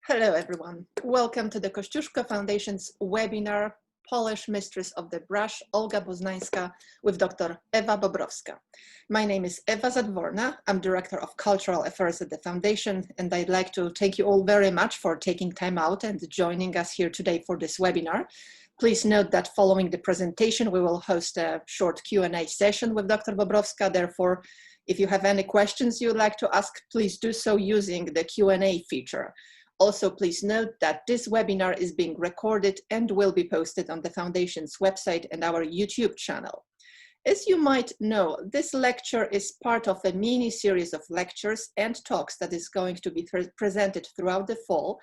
Hello, everyone. Welcome to the Kościuszko Foundation's webinar, Polish Mistress of the Brush, Olga Boznańska, with Dr. Ewa Bobrowska. My name is Ewa Zadworna. I'm Director of Cultural Affairs at the Foundation, and I'd like to thank you all very much for taking time out and joining us here today for this webinar. Please note that following the presentation, we will host a short Q&A session with Dr. Bobrowska. Therefore, if you have any questions you'd like to ask, please do so using the Q&A feature. Also, please note that this webinar is being recorded and will be posted on the Foundation's website and our YouTube channel. As you might know, this lecture is part of a mini series of lectures and talks that is going to be presented throughout the fall.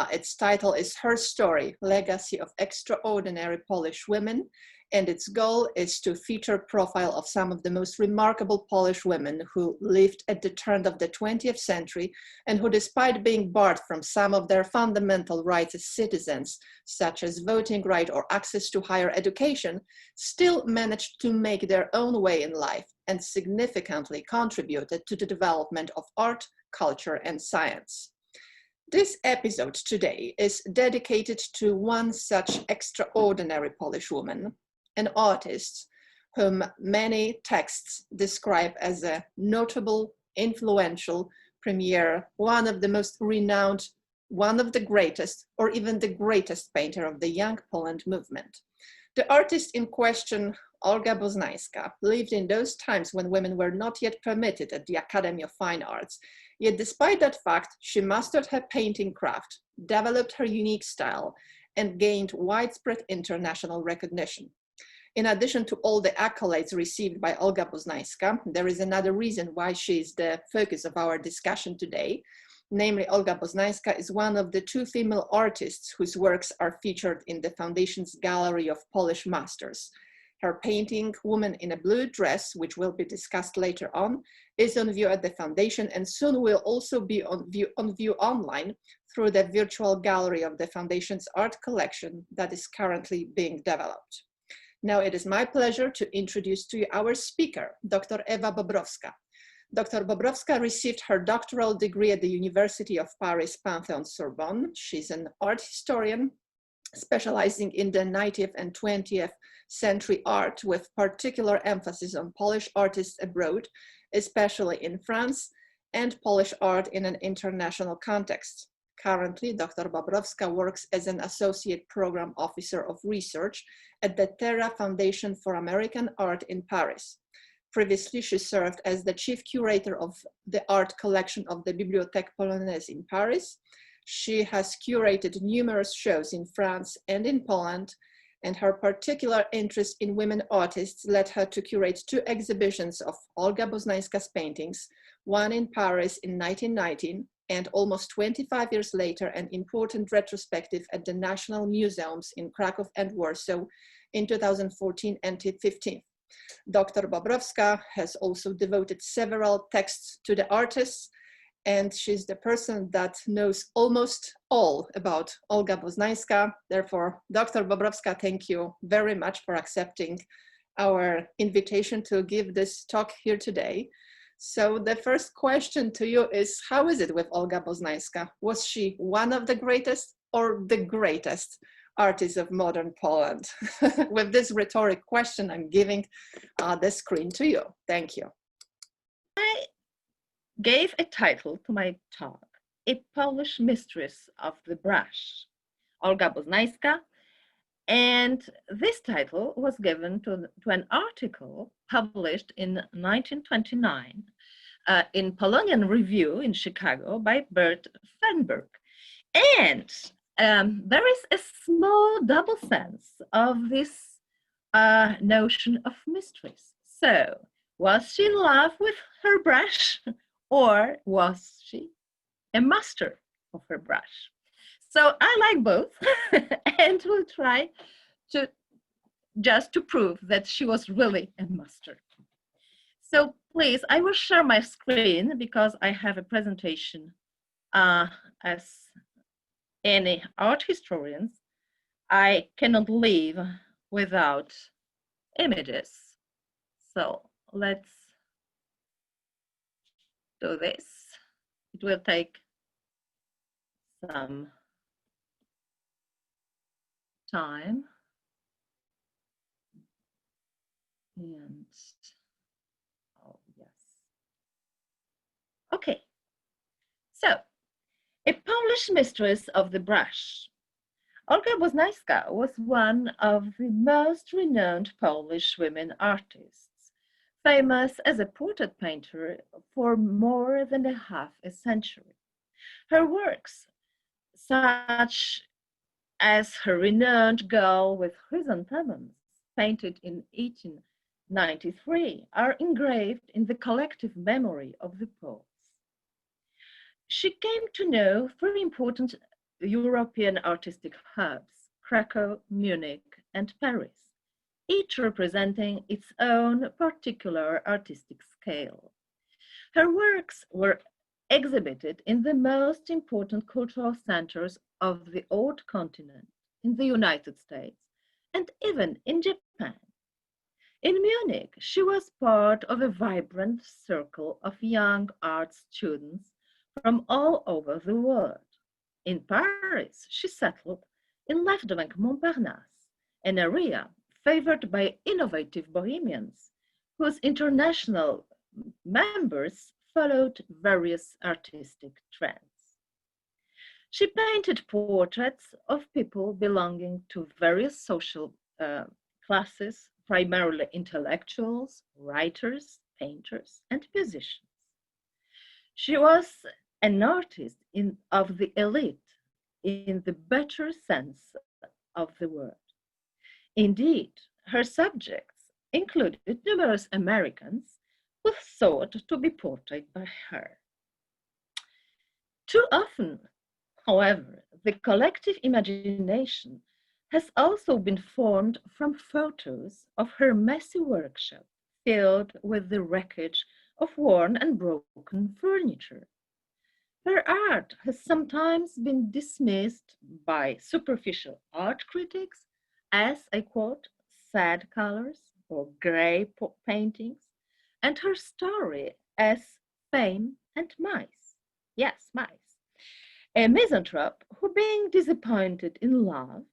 Its title is Her Story, Legacy of Extraordinary Polish Women, and its goal is to feature a profile of some of the most remarkable Polish women who lived at the turn of the 20th century and who, despite being barred from some of their fundamental rights as citizens, such as voting right or access to higher education, still managed to make their own way in life and significantly contributed to the development of art, culture, and science. This episode today is dedicated to one such extraordinary Polish woman, an artist whom many texts describe as a notable, influential premier, one of the most renowned, one of the greatest, or even the greatest painter of the Young Poland movement. The artist in question, Olga Boznańska, lived in those times when women were not yet permitted at the Academy of Fine Arts. Yet despite that fact, she mastered her painting craft, developed her unique style, and gained widespread international recognition. In addition to all the accolades received by Olga Boznańska, there is another reason why she is the focus of our discussion today. Namely, Olga Boznańska is one of the two female artists whose works are featured in the Foundation's Gallery of Polish Masters. Her painting, Woman in a Blue Dress, which will be discussed later on, is on view at the Foundation and soon will also be on view online through the virtual gallery of the Foundation's art collection that is currently being developed. Now it is my pleasure to introduce to you our speaker, Dr. Ewa Bobrowska. Dr. Bobrowska received her doctoral degree at the University of Paris Panthéon-Sorbonne. She's an art historian specializing in the 19th and 20th century art with particular emphasis on Polish artists abroad, especially in France, and Polish art in an international context. Currently, Dr. Bobrowska works as an Associate Program Officer of Research at the Terra Foundation for American Art in Paris. Previously, she served as the Chief Curator of the art collection of the Bibliothèque Polonaise in Paris. She has curated numerous shows in France and in Poland, and her particular interest in women artists led her to curate two exhibitions of Olga Boznańska's paintings, one in Paris in 1919, and almost 25 years later, an important retrospective at the National Museums in Krakow and Warsaw in 2014 and 2015. Dr. Bobrowska has also devoted several texts to the artists, and she's the person that knows almost all about Olga Boznańska. Therefore, Dr. Bobrowska, thank you very much for accepting our invitation to give this talk here today. So the first question to you is, how is it with Olga Boznańska? Was she one of the greatest or the greatest artists of modern Poland? With this rhetoric question, I'm giving the screen to you. Thank you. I gave a title to my talk, A Polish Mistress of the Brush, Olga Boznańska, and this title was given to an article published in 1929 in Polonian Review in Chicago by Bert Fernberg. And there is a small double sense of this notion of mistress. So, was she in love with her brush, or was she a master of her brush? So I like both, and we'll try to just to prove that she was really a master. So please, I will share my screen because I have a presentation as any art historians. I cannot live without images. So let's do this. It will take some time. And, oh, yes. Okay. So, a Polish mistress of the brush. Olga Boznańska was one of the most renowned Polish women artists, famous as a portrait painter for more than half a century. Her works, such as her renowned Girl with Chrysanthemums, painted in 1893, are engraved in the collective memory of the Poles. She came to know three important European artistic hubs: Krakow, Munich, and Paris, each representing its own particular artistic scale. Her works were exhibited in the most important cultural centers of the old continent, in the United States, and even in Japan. In Munich, she was part of a vibrant circle of young art students from all over the world. In Paris, she settled in left-wing Montparnasse, an area favored by innovative bohemians whose international members followed various artistic trends. She painted portraits of people belonging to various social classes, primarily intellectuals, writers, painters, and musicians. She was an artist of the elite in the better sense of the word. Indeed, her subjects included numerous Americans who sought to be portrayed by her. Too often, however, the collective imagination has also been formed from photos of her messy workshop filled with the wreckage of worn and broken furniture. Her art has sometimes been dismissed by superficial art critics as, I quote, sad colors or gray paintings, and her story as fame and mice. Yes, mice. A misanthrope who, being disappointed in love,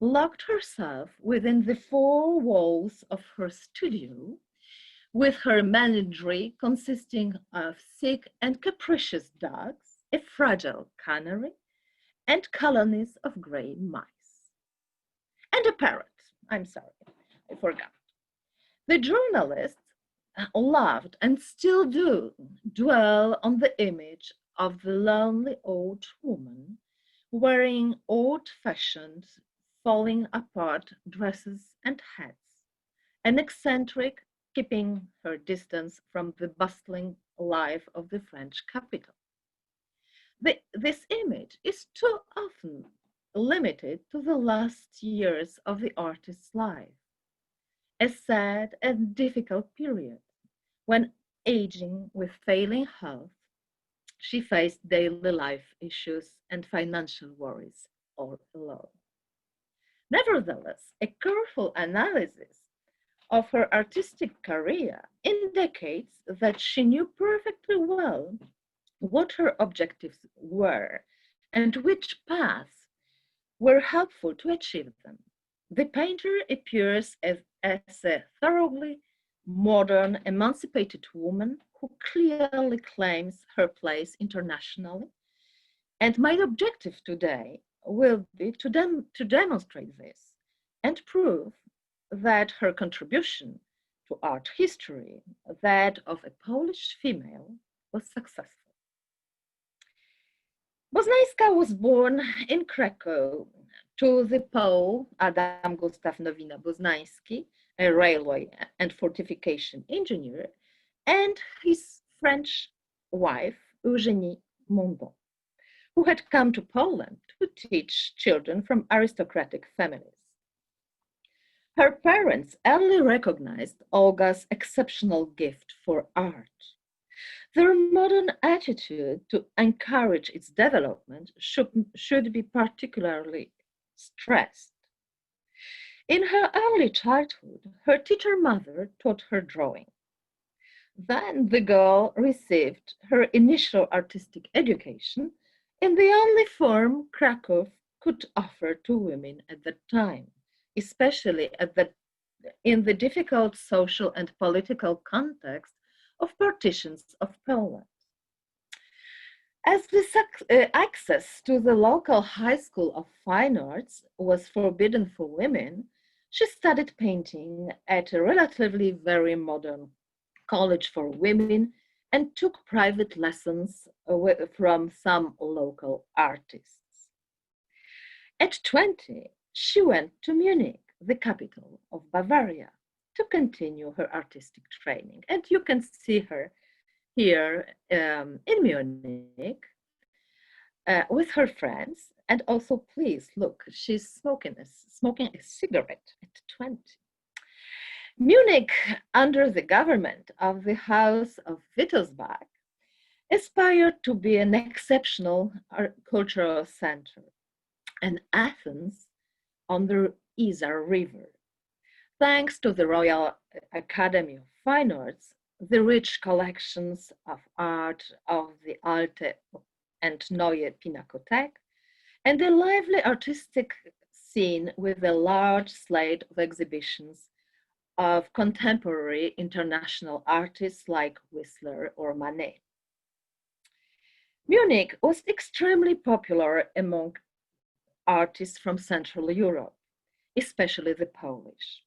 locked herself within the four walls of her studio, with her menagerie consisting of sick and capricious dogs, a fragile canary, and colonies of gray mice. And a parrot. I'm sorry, I forgot. The journalists loved and still do dwell on the image of the lonely old woman wearing old-fashioned, falling apart dresses and hats, an eccentric keeping her distance from the bustling life of the French capital. This image is too often limited to the last years of the artist's life, a sad and difficult period when, aging with failing health, she faced daily life issues and financial worries all alone. Nevertheless, a careful analysis of her artistic career indicates that she knew perfectly well what her objectives were and which paths were helpful to achieve them. The painter appears as a thoroughly modern, emancipated woman who clearly claims her place internationally, and my objective today will be to demonstrate this and prove that her contribution to art history, that of a Polish female, was successful. Boznańska was born in Krakow to the Pole Adam Gustav Nowina-Boznański, a railway and fortification engineer, and his French wife, Eugénie Mondon, who had come to Poland to teach children from aristocratic families. Her parents early recognized Olga's exceptional gift for art. Their modern attitude to encourage its development should be particularly stressed. In her early childhood, her teacher mother taught her drawing. Then the girl received her initial artistic education in the only form Krakow could offer to women at that time, especially in the difficult social and political context of partitions of Poland. As the access to the local high school of fine arts was forbidden for women, she studied painting at a relatively very modern college for women and took private lessons from some local artists. At 20, she went to Munich, the capital of Bavaria, to continue her artistic training. And you can see her here in Munich with her friends. And also, please look, she's smoking a cigarette at 20. Munich, under the government of the House of Wittelsbach, aspired to be an exceptional cultural center, and Athens on the Isar River. Thanks to the Royal Academy of Fine Arts, the rich collections of art of the Alte and Neue Pinakothek, and the lively artistic scene with a large slate of exhibitions of contemporary international artists like Whistler or Manet. Munich was extremely popular among artists from Central Europe, especially the Polish,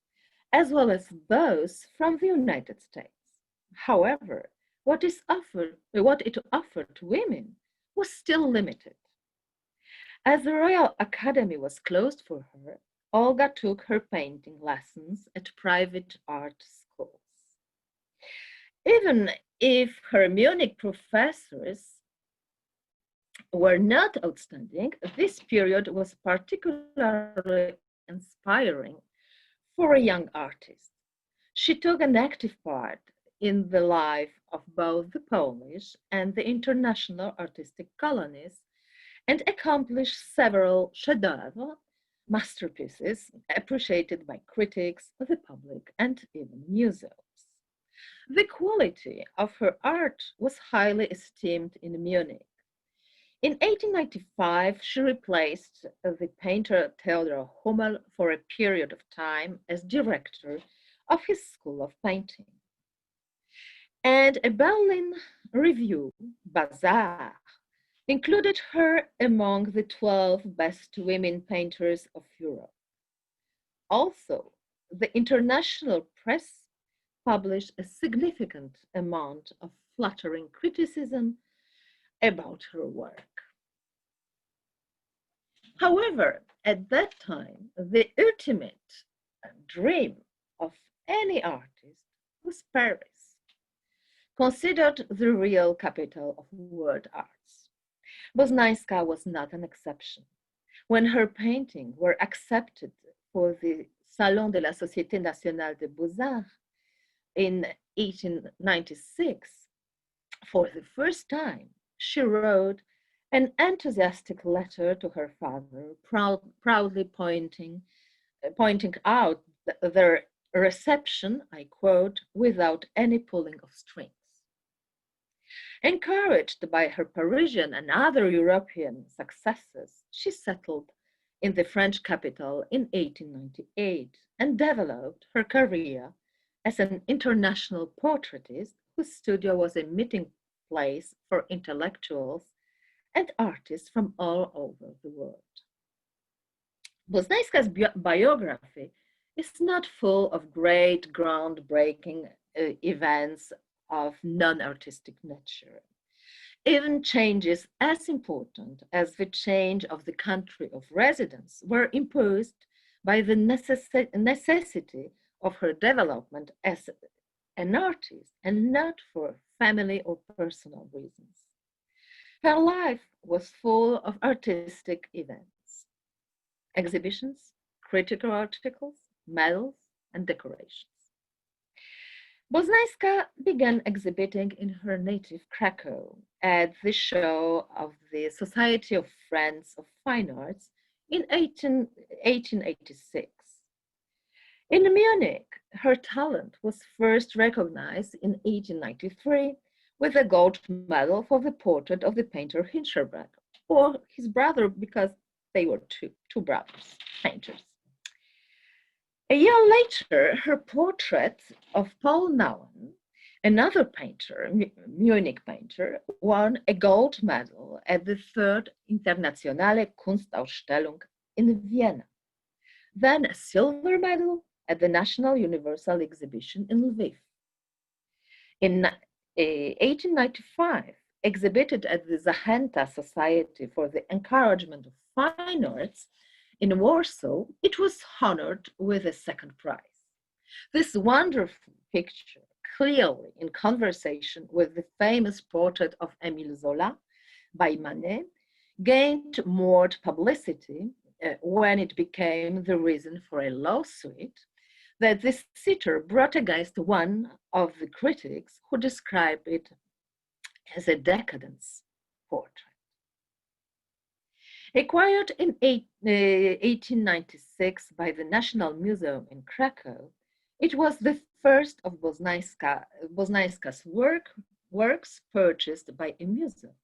as well as those from the United States. However, what it offered to women was still limited. As the Royal Academy was closed for her, Olga took her painting lessons at private art schools. Even if her Munich professors were not outstanding, this period was particularly inspiring for a young artist. She took an active part in the life of both the Polish and the international artistic colonies and accomplished several chefs-d'oeuvre, masterpieces appreciated by critics, the public, and even museums. The quality of her art was highly esteemed in Munich. In 1895, she replaced the painter Theodor Hummel for a period of time as director of his school of painting. And a Berlin review, Bazaar, included her among the 12 best women painters of Europe. Also, the international press published a significant amount of flattering criticism about her work. However, at that time, the ultimate dream of any artist was Paris, considered the real capital of world arts. Boznańska was not an exception. When her paintings were accepted for the Salon de la Société Nationale des Beaux-Arts in 1896, for the first time, she wrote an enthusiastic letter to her father, proudly pointing out their reception, I quote, without any pulling of strings. Encouraged by her Parisian and other European successes, she settled in the French capital in 1898 and developed her career as an international portraitist whose studio was a meeting place for intellectuals and artists from all over the world. Boznańska's biography is not full of great groundbreaking events of non-artistic nature. Even changes as important as the change of the country of residence were imposed by the necessity of her development as an artist and not for family or personal reasons. Her life was full of artistic events, exhibitions, critical articles, medals, and decorations. Boznańska began exhibiting in her native Krakow at the show of the Society of Friends of Fine Arts in 1886. In Munich, her talent was first recognized in 1893 with a gold medal for the portrait of the painter Hinterberg. or his brother, because they were two brothers, painters. A year later, her portrait of Paul Naumann, another painter, Munich painter, won a gold medal at the third Internationale Kunstausstellung in Vienna, then a silver medal at the National Universal Exhibition in Lviv. In 1895, exhibited at the Zachęta Society for the Encouragement of Fine Arts in Warsaw, it was honored with a second prize. This wonderful picture, clearly in conversation with the famous portrait of Émile Zola by Manet, gained more publicity when it became the reason for a lawsuit that this sitter brought against one of the critics who described it as a decadence portrait. Acquired in 1896 by the National Museum in Krakow, it was the first of Boznańska's works purchased by a museum.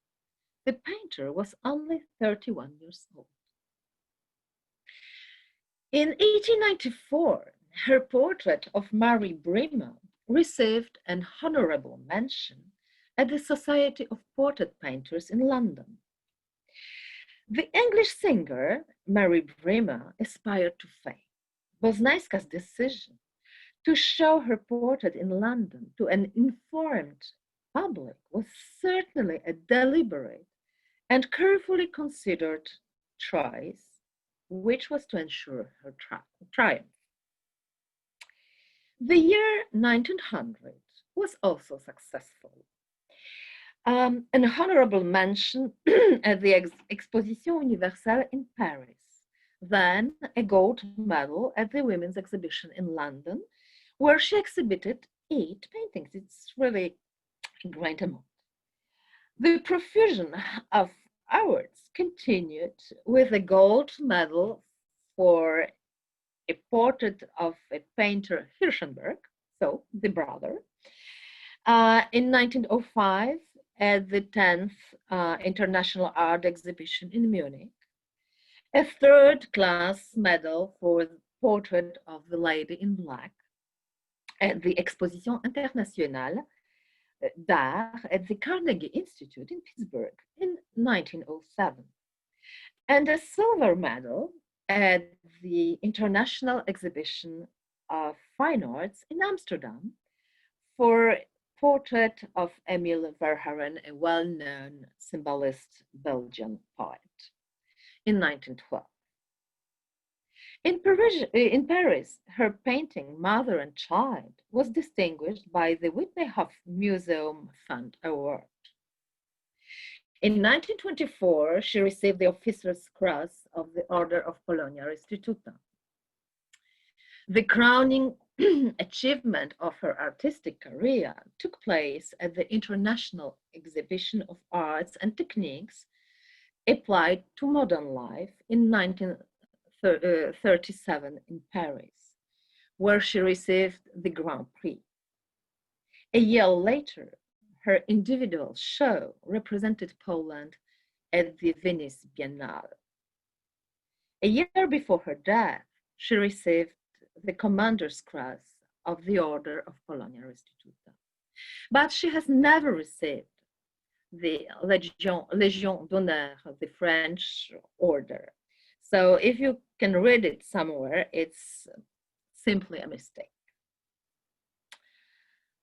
The painter was only 31 years old. In 1894, her portrait of Marie Bremer received an honorable mention at the Society of Portrait Painters in London. The English singer Marie Bremer aspired to fame. Boznańska's decision to show her portrait in London to an informed public was certainly a deliberate and carefully considered choice, which was to ensure her triumph. The year 1900 was also successful. An honorable mention at the Exposition Universelle in Paris, then a gold medal at the Women's Exhibition in London, where she exhibited 8 paintings. It's really a great amount. The profusion of awards continued with a gold medal for a portrait of a painter, Hirschenberg, so the brother, in 1905 at the 10th International Art Exhibition in Munich, a third-class medal for the portrait of the Lady in Black at the Exposition Internationale d'Art at the Carnegie Institute in Pittsburgh in 1907, and a silver medal at the International Exhibition of Fine Arts in Amsterdam for a portrait of Emile Verhaeren, a well-known symbolist Belgian poet, in 1912. In Paris, her painting Mother and Child was distinguished by the Whitney Huff Museum Fund Award. In 1924, she received the Officer's Cross of the Order of Polonia Restituta. The crowning achievement of her artistic career took place at the International Exhibition of Arts and Techniques Applied to Modern Life in 1937 in Paris, where she received the Grand Prix. A year later, her individual show represented Poland at the Venice Biennale. A year before her death, she received the Commander's Cross of the Order of Polonia Restituta. But she has never received the Légion d'honneur of the French order. So if you can read it somewhere, it's simply a mistake.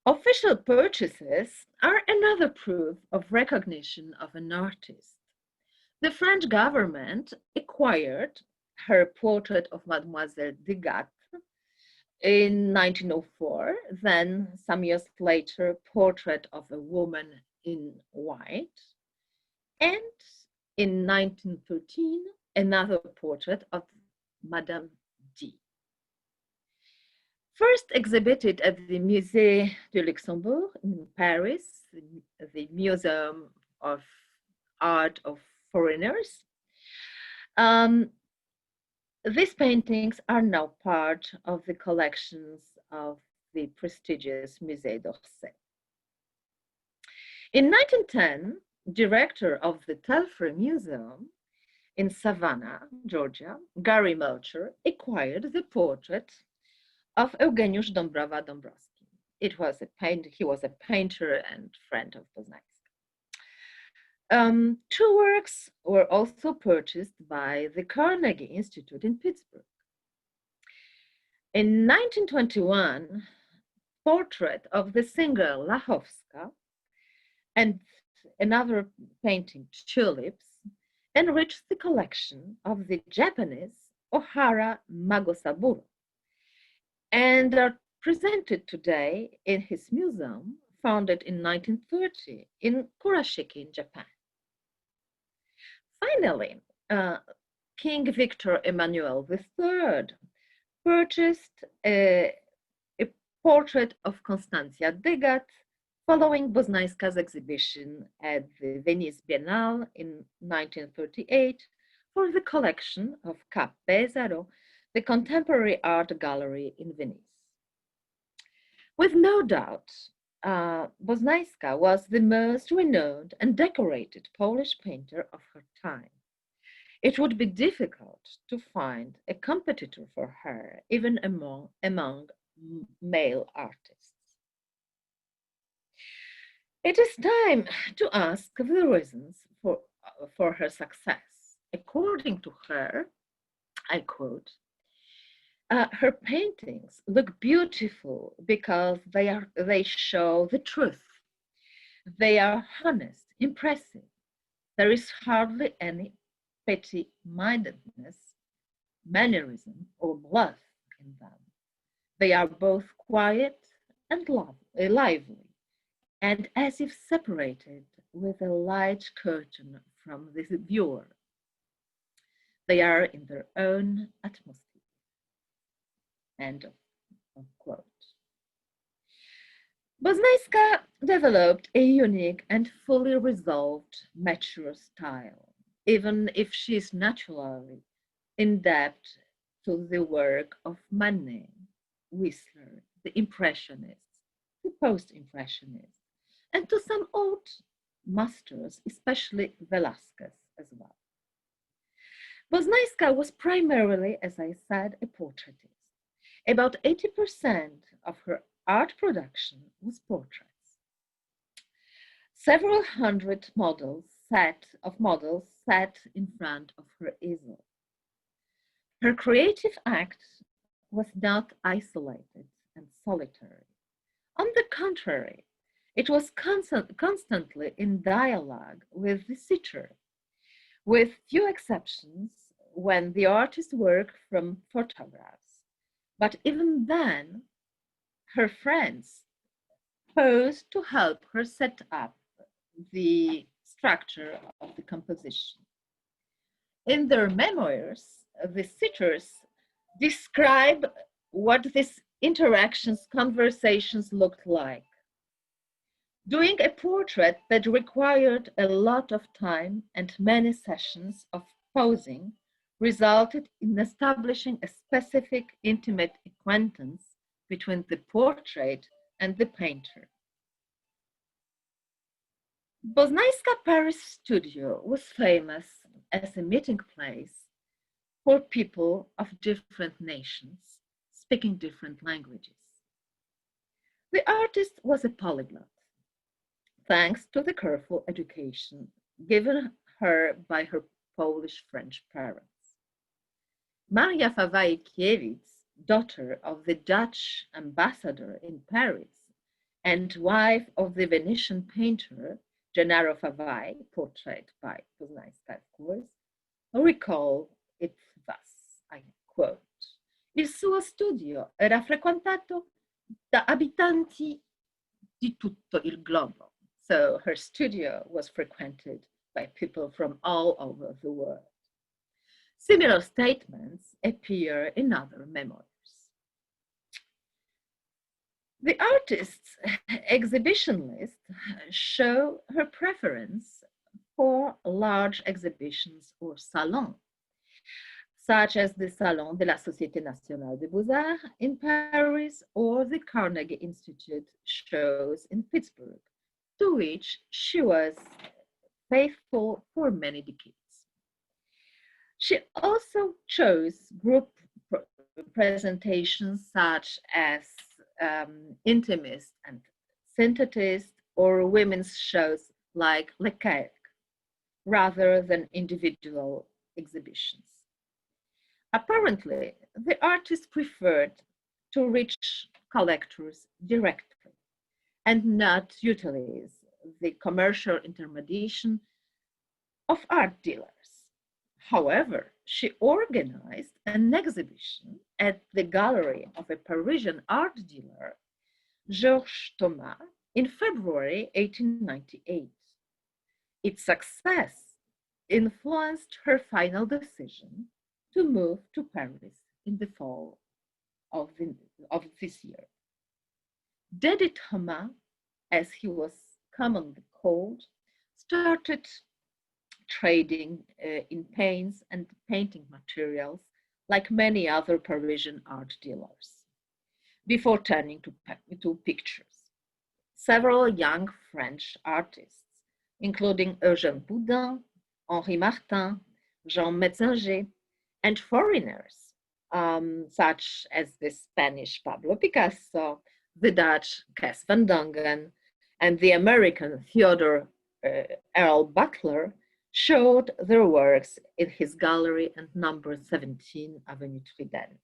Official purchases are another proof of recognition of an artist. The French government acquired her portrait of Mademoiselle Degas in 1904, then some years later, portrait of a woman in white, and in 1913, another portrait of Madame D. First exhibited at the Musée du Luxembourg in Paris, the Museum of Art of Foreigners, these paintings are now part of the collections of the prestigious Musée d'Orsay. In 1910, director of the Telford Museum in Savannah, Georgia, Gary Melcher, acquired the portrait of Eugeniusz Dąbrowa-Dąbrowski. He was a painter and friend of Poznańska. Two works were also purchased by the Carnegie Institute in Pittsburgh. In 1921, portrait of the singer Lachowska and another painting, Tulips, enriched the collection of the Japanese Ohara Magosaburo and are presented today in his museum, founded in 1930 in Kurashiki in Japan. Finally, King Victor Emmanuel III purchased a portrait of Constantia Degat following Poznańska's exhibition at the Venice Biennale in 1938 for the collection of Cap Pesaro, the contemporary art gallery in Venice. With no doubt, Poznańska was the most renowned and decorated Polish painter of her time. It would be difficult to find a competitor for her, even among male artists. It is time to ask the reasons for her success. According to her, I quote, her paintings look beautiful because they show the truth. They are honest, impressive. There is hardly any petty-mindedness, mannerism, or bluff in them. They are both quiet and lively, and as if separated with a light curtain from the viewer. They are in their own atmosphere. End of quote. Poznańska developed a unique and fully resolved, mature style, even if she is naturally indebted to the work of Manet, Whistler, the Impressionists, the Post-Impressionists, and to some old masters, especially Velázquez as well. Poznańska was primarily, as I said, a portraitist. About 80% of her art production was portraits. Several hundred models sat in front of her easel. Her creative act was not isolated and solitary. On the contrary, it was constantly in dialogue with the sitter, with few exceptions when the artist worked from photographs. But even then, her friends posed to help her set up the structure of the composition. In their memoirs, the sitters describe what these conversations looked like. Doing a portrait that required a lot of time and many sessions of posing resulted in establishing a specific intimate acquaintance between the portrait and the painter. Poznańska Paris studio was famous as a meeting place for people of different nations, speaking different languages. The artist was a polyglot, thanks to the careful education given her by her Polish-French parents. Maria Fawajkiewicz, daughter of the Dutch ambassador in Paris and wife of the Venetian painter Gennaro Fawaj, portrayed by Poznańska, of course, recall it thus, I quote, "Il suo studio era frequentato da abitanti di tutto il globo." So her studio was frequented by people from all over the world. Similar statements appear in other memoirs. The artist's exhibition list show her preference for large exhibitions or salons, such as the Salon de la Société Nationale des Beaux-Arts in Paris or the Carnegie Institute shows in Pittsburgh, to which she was faithful for many decades. She also chose group presentations such as intimist and synthetist or women's shows like Le Calque, rather than individual exhibitions. Apparently, the artist preferred to reach collectors directly and not utilize the commercial intermediation of art dealers. However, she organized an exhibition at the gallery of a Parisian art dealer, Georges Thomas, in February 1898. Its success influenced her final decision to move to Paris in the fall of this year. Daddy Thomas, as he was commonly called, started trading in paints and painting materials like many other Parisian art dealers, before turning to pictures. Several young French artists, including Eugène Boudin, Henri Martin, Jean Metzinger, and foreigners, such as the Spanish Pablo Picasso, the Dutch Cas van Dongen, and the American Theodore Earl Butler, showed their works in his gallery at number 17 Avenue Tridel.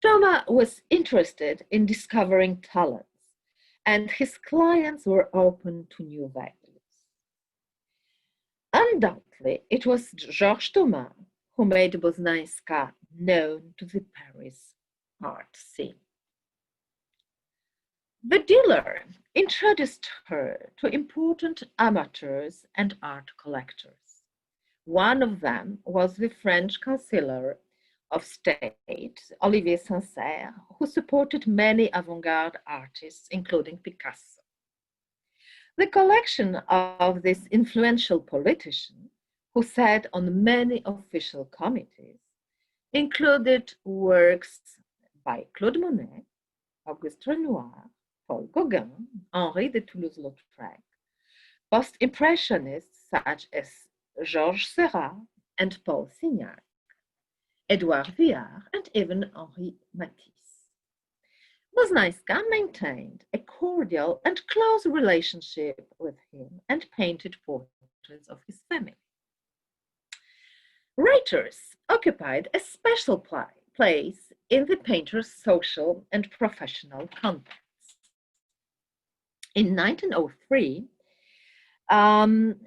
Thomas was interested in discovering talents, and his clients were open to new values. Undoubtedly, it was Georges Thomas who made Boznańska known to the Paris art scene. The dealer introduced her to important amateurs and art collectors. One of them was the French Chancellor of State, Olivier Sincère, who supported many avant-garde artists, including Picasso. The collection of this influential politician, who sat on many official committees, included works by Claude Monet, Auguste Renoir, Paul Gauguin, Henri de Toulouse-Lautrec, post-impressionists such as Georges Seurat and Paul Signac, Edouard Vuillard, and even Henri Matisse. Boznańska maintained a cordial and close relationship with him and painted portraits of his family. Writers occupied a special place in the painter's social and professional context. In 1903,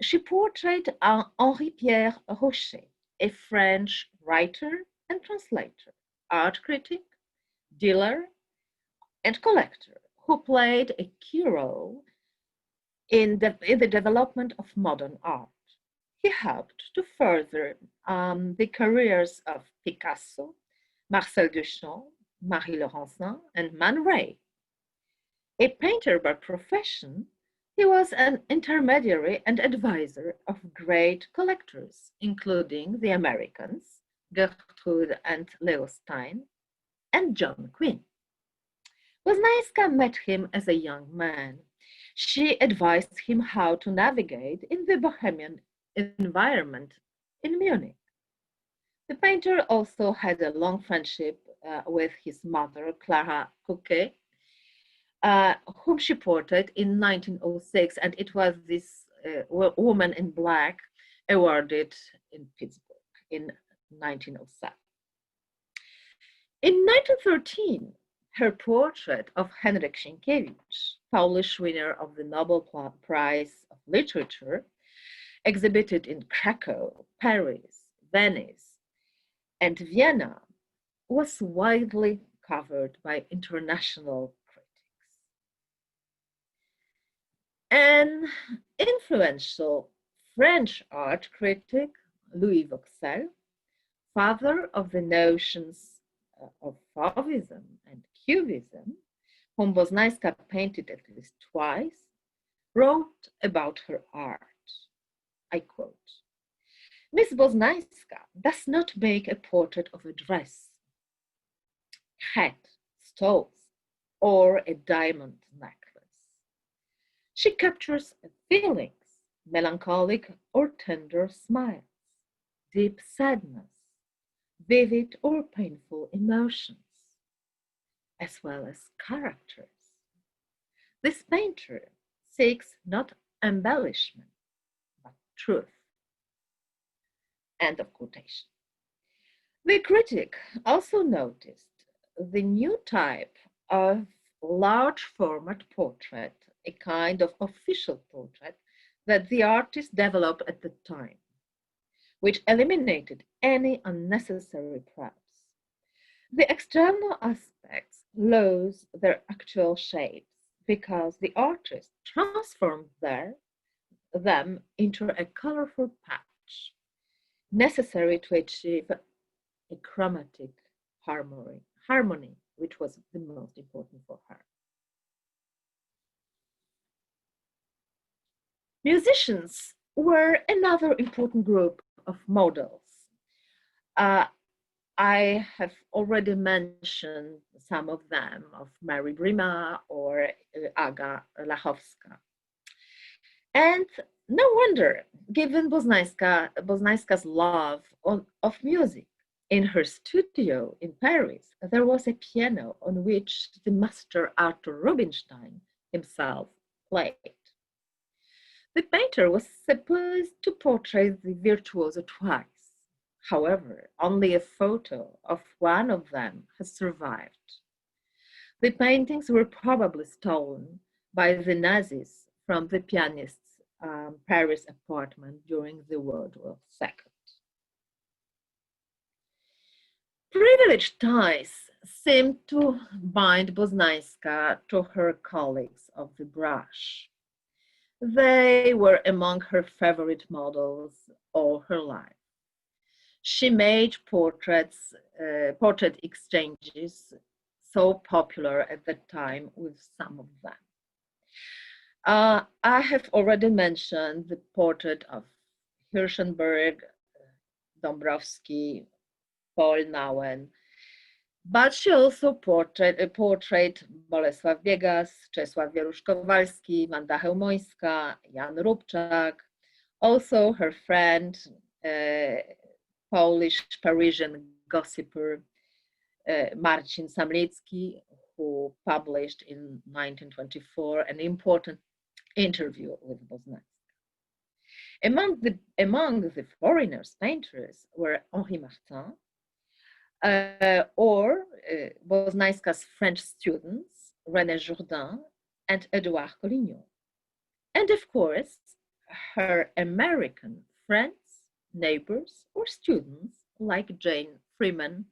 she portrayed Henri-Pierre Rocher, a French writer and translator, art critic, dealer, and collector, who played a key role in the development of modern art. He helped to further the careers of Picasso, Marcel Duchamp, Marie Laurencin, and Man Ray. A painter by profession, he was an intermediary and advisor of great collectors, including the Americans, Gertrude and Leo Stein, and John Quinn. Boznańska met him as a young man. She advised him how to navigate in the bohemian environment in Munich. The painter also had a long friendship with his mother, Clara Coquet, whom she portrayed in 1906, and it was this woman in black awarded in Pittsburgh in 1907. In 1913, her portrait of Henryk Sienkiewicz, Polish winner of the Nobel Prize of Literature, exhibited in Krakow, Paris, Venice, and Vienna, was widely covered by international critics. An influential French art critic, Louis Vauxhall, father of the notions of Fauvism and Cubism, whom Boznańska painted at least twice, wrote about her art. I quote, "Miss Boznańska does not make a portrait of a dress, hat, stoles, or a diamond necklace. She captures feelings, melancholic or tender smiles, deep sadness, vivid or painful emotions, as well as characters. This painter seeks not embellishment, but truth. End of quotation. The critic also noticed the new type of large format portrait, a kind of official portrait that the artist developed at the time, which eliminated any unnecessary props. The external aspects lose their actual shapes because the artist transformed them into a colorful patch necessary to achieve a chromatic harmony, which was the most important for her. Musicians were another important group of models. I have already mentioned some of them, of Mary Brima or Aga Lachowska. And no wonder, given Boznaiska's love of music. In her studio in Paris, there was a piano on which the master Arthur Rubinstein himself played. The painter was supposed to portray the virtuoso twice. However, only a photo of one of them has survived. The paintings were probably stolen by the Nazis from the pianist's Paris apartment during the World War II. Privileged ties seemed to bind Boznaiska to her colleagues of the brush. They were among her favorite models all her life. She made portrait exchanges so popular at that time with some of them. I have already mentioned the portrait of Hirschenberg, Dombrowski, Paul Nauen, but she also portrayed Bolesław Biegas, Czesław Wierusz-Kowalski, Wanda Chełmońska, Jan Rubczak, also her friend, Polish-Parisian gossiper Marcin Samlicki, who published in 1924 an important interview with Boznaiska. Among the foreigners painters were Henri Martin, or Boznaiska's French students, René Jourdain and Edouard Collignon. And of course, her American friends, neighbors, or students like Jane Freeman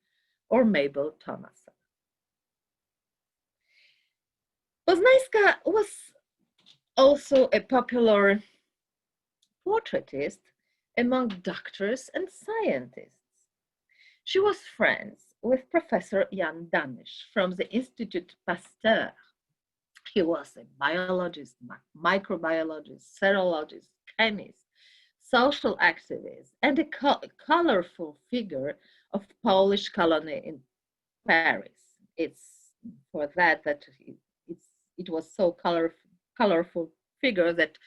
or Mabel Thomason. Boznaiska was also a popular portraitist among doctors and scientists. She was friends with Professor Jan Danisch from the Institut Pasteur. He was a biologist, microbiologist, serologist, chemist, social activist, and a colorful figure of Polish colony in Paris. It's for that it was so colorful figure that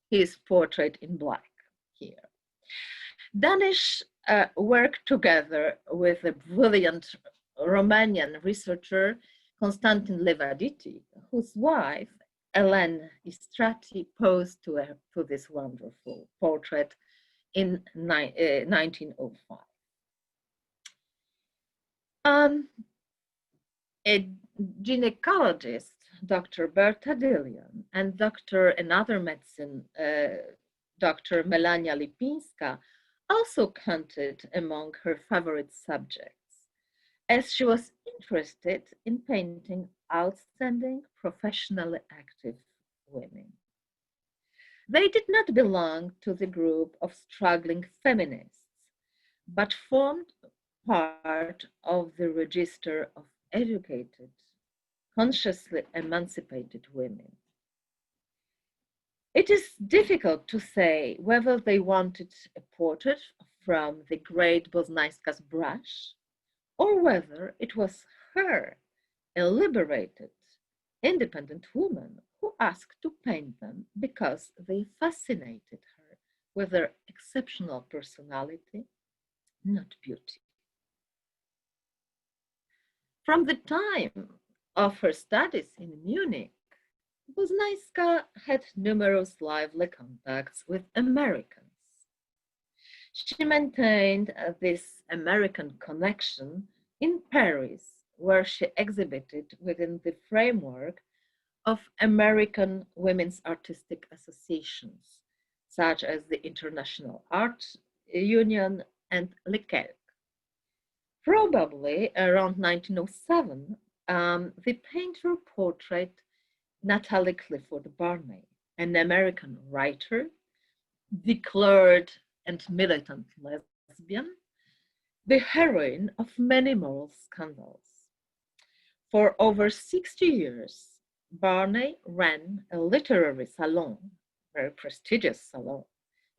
he is portrayed in black here. Danisch worked together with a brilliant Romanian researcher, Constantin Levaditi, whose wife, Hélène Istrati, posed to this wonderful portrait in 1905. A gynecologist, Dr. Berta Dilian, and another medicine, Dr. Melania Lipinska, also counted among her favorite subjects, as she was interested in painting outstanding, professionally active women. They did not belong to the group of struggling feminists, but formed part of the register of educated, consciously emancipated women. It is difficult to say whether they wanted a portrait from the great Boznaiska's brush, or whether it was her, a liberated, independent woman, who asked to paint them because they fascinated her. with their exceptional personality, not beauty. From the time of her studies in Munich, Boznaiska had numerous lively contacts with Americans. She maintained this American connection in Paris, where she exhibited within the framework of American women's artistic associations, such as the International Art Union and Le Quelques. Probably around 1907, the painter portrayed Natalie Clifford Barney, an American writer, declared and militant lesbian, the heroine of many moral scandals. For over 60 years, Barney ran a literary salon, a very prestigious salon,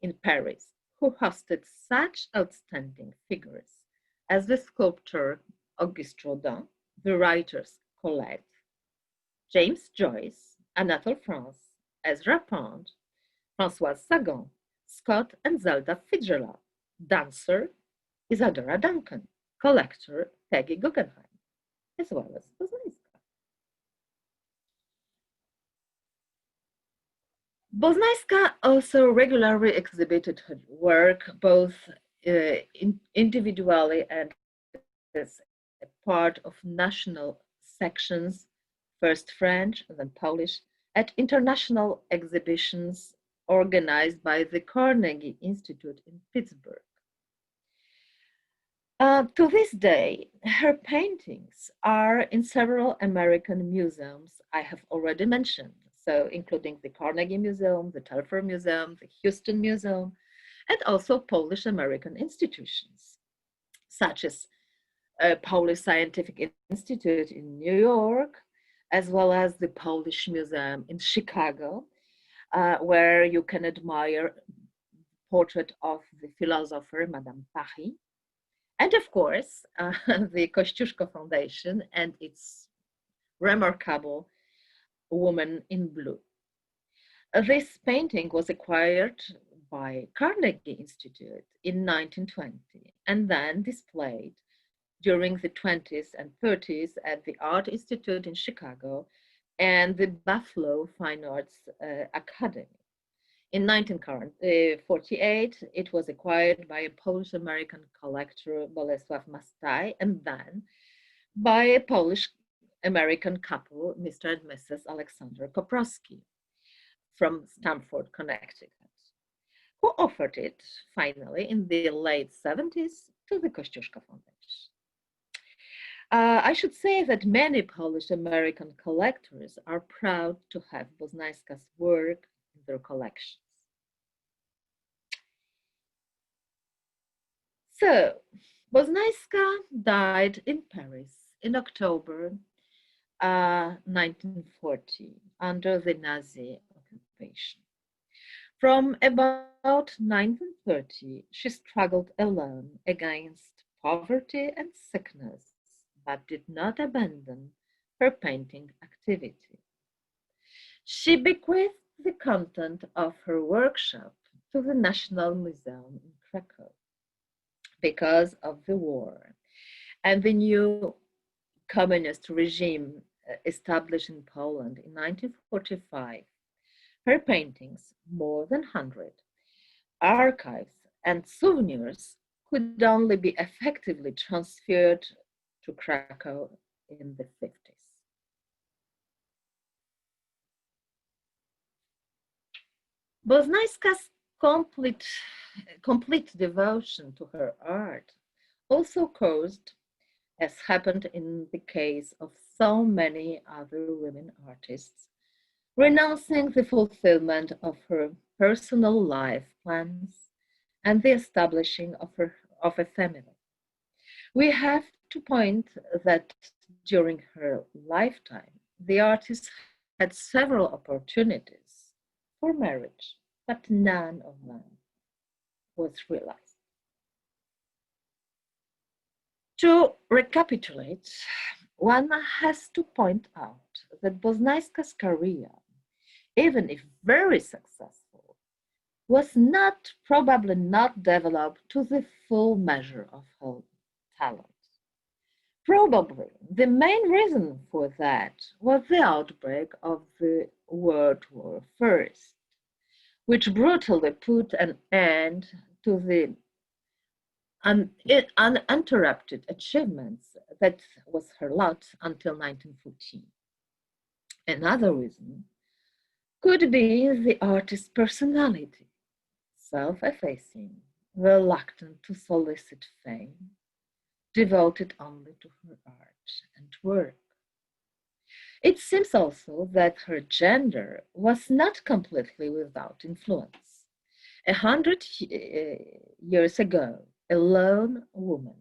in Paris, who hosted such outstanding figures as the sculptor Auguste Rodin, the writers Colette, James Joyce, Anatole France, Ezra Pound, Françoise Sagan, Scott and Zelda Fitzgerald, dancer Isadora Duncan, collector Peggy Guggenheim, as well as Boznaiska. Boznaiska also regularly exhibited her work both individually and as a part of national sections, first French, then Polish, at international exhibitions organized by the Carnegie Institute in Pittsburgh. To this day, her paintings are in several American museums I have already mentioned, so including the Carnegie Museum, the Telfair Museum, the Houston Museum, and also Polish American institutions, such as Polish Scientific Institute in New York, as well as the Polish Museum in Chicago, where you can admire portrait of the philosopher Madame Paris, and of course, the Kościuszko Foundation and its remarkable Woman in Blue. This painting was acquired by Carnegie Institute in 1920 and then displayed during the 20s and 30s at the Art Institute in Chicago and the Buffalo Fine Arts Academy. In 1948, it was acquired by a Polish-American collector, Bolesław Mastaj, and then by a Polish-American couple, Mr. and Mrs. Alexander Koprowski, from Stamford, Connecticut, who offered it finally in the late 70s to the Kościuszko Foundation. I should say that many Polish-American collectors are proud to have Boznaiska's work in their collections. So, Boznaiska died in Paris in October 1940 under the Nazi occupation. From about 1930, she struggled alone against poverty and sickness, but did not abandon her painting activity. She bequeathed the content of her workshop to the National Museum in Krakow. Because of the war and the new communist regime established in Poland in 1945, her paintings, more than 100, archives and souvenirs could only be effectively transferred to Krakow in the 50s. Boznaiska's complete devotion to her art also caused, as happened in the case of so many other women artists, renouncing the fulfillment of her personal life plans and the establishing of a family. We have to point that during her lifetime, the artist had several opportunities for marriage, but none of them was realized. To recapitulate, one has to point out that Boznaiska's career, even if very successful, was not probably not developed to the full measure of her talent. Probably the main reason for that was the outbreak of the World War I, which brutally put an end to the uninterrupted achievements that was her lot until 1914. Another reason could be the artist's personality, self-effacing, reluctant to solicit fame, devoted only to her art and work. It seems also that her gender was not completely without influence. 100 years ago, a lone woman,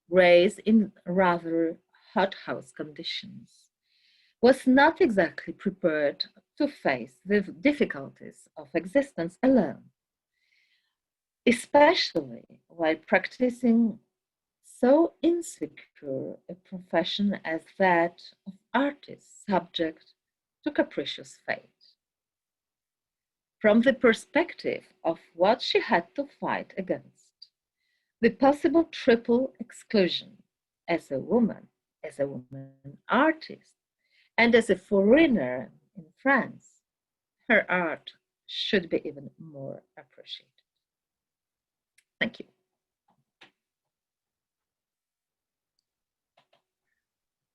raised in rather hothouse conditions, was not exactly prepared to face the difficulties of existence alone, especially while practicing so insecure a profession as that of artist subject to capricious fate. From the perspective of what she had to fight against, the possible triple exclusion as a woman artist, and as a foreigner in France, her art should be even more appreciated. Thank you.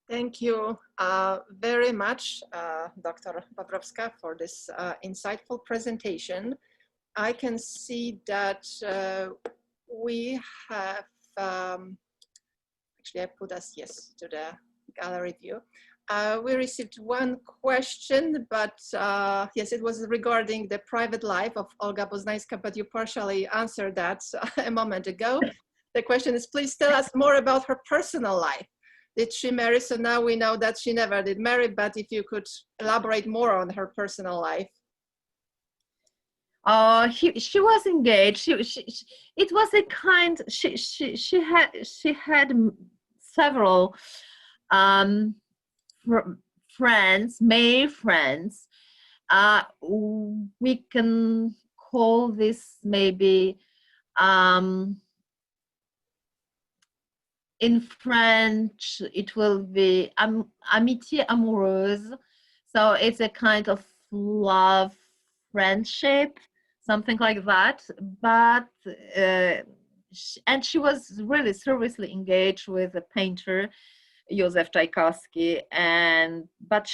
Thank you very much, Dr. Bobrowska, for this insightful presentation. I can see that we have, actually I put us, yes, to the gallery view. We received one question, but yes, it was regarding the private life of Olga Boznańska, but you partially answered that a moment ago. The question is, please tell us more about her personal life. Did she marry? So now we know that she never did marry, but if you could elaborate more on her personal life. She was engaged. It was a kind. She had several friends, male friends. We can call this maybe in French, it will be amitié amoureuse. So it's a kind of love, friendship, something like that. But, and she was really seriously engaged with a painter, Józef Czajkowski. But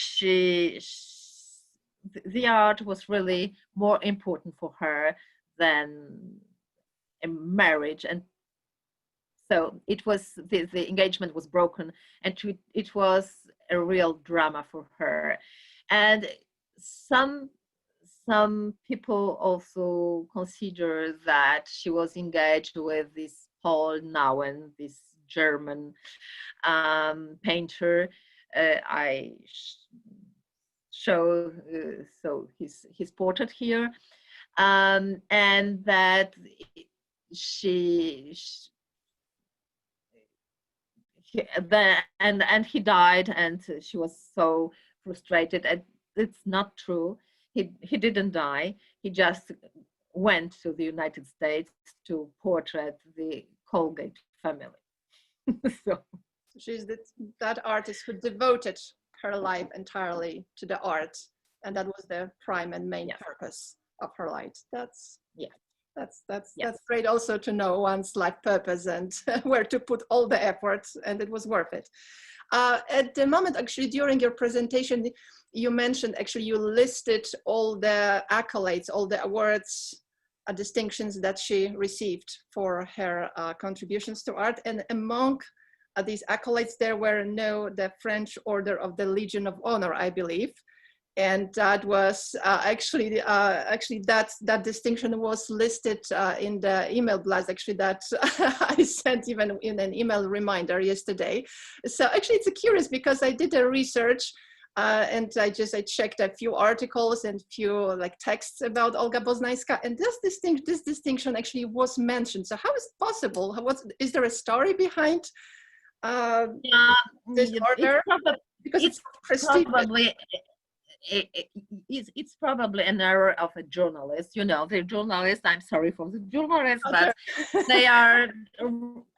the art was really more important for her than a marriage. And so it was, the engagement was broken, and it was a real drama for her. And some people also consider that she was engaged with this Paul Nauen, this German painter. I show so his portrait here, and that and he died, and she was so frustrated. And it's not true. He didn't die. He just went to the United States to portrait the Colgate family. So she's that artist who devoted her life entirely to the art, and that was the prime and main purpose of her life. That's that's great also to know one's life purpose and where to put all the efforts, and it was worth it. At the moment, actually, during your presentation, you mentioned, actually, you listed all the accolades, all the awards, distinctions that she received for her contributions to art. And among these accolades, there were the French Order of the Legion of Honor, I believe. And that was actually that distinction was listed in the email blast, actually, that I sent even in an email reminder yesterday. So actually it's curious, because I did a research and I checked a few articles and few texts about Olga Boznańska, and this distinction actually was mentioned. So how is it possible? Is there a story behind this order? Because it's prestigious. it's probably an error of a journalist. You know, the journalists, I'm sorry for the journalists, Okay. but they are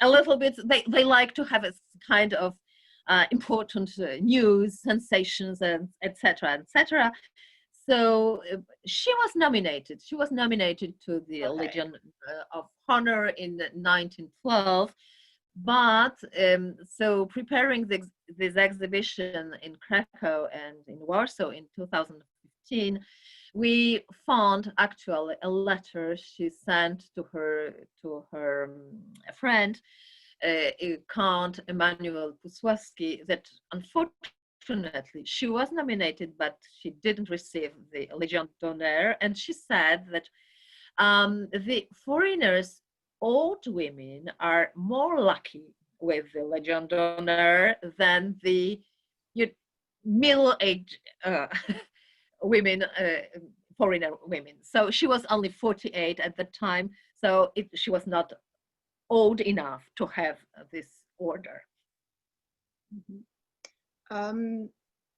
a little bit, they like to have a kind of important news, sensations, and etc., etc. So she was nominated. She was nominated to the Okay. Legion of Honor in 1912. But so preparing this exhibition in Krakow and in Warsaw in 2015, we found actually a letter she sent to her friend, Count Emanuel Pusławski, that unfortunately she was nominated, but she didn't receive the Legion d'Honneur. And she said that the foreigners, old women, are more lucky with the Legion d'Honneur than the middle-aged women, foreigner women. So she was only 48 at the time, so she was not old enough to have this order.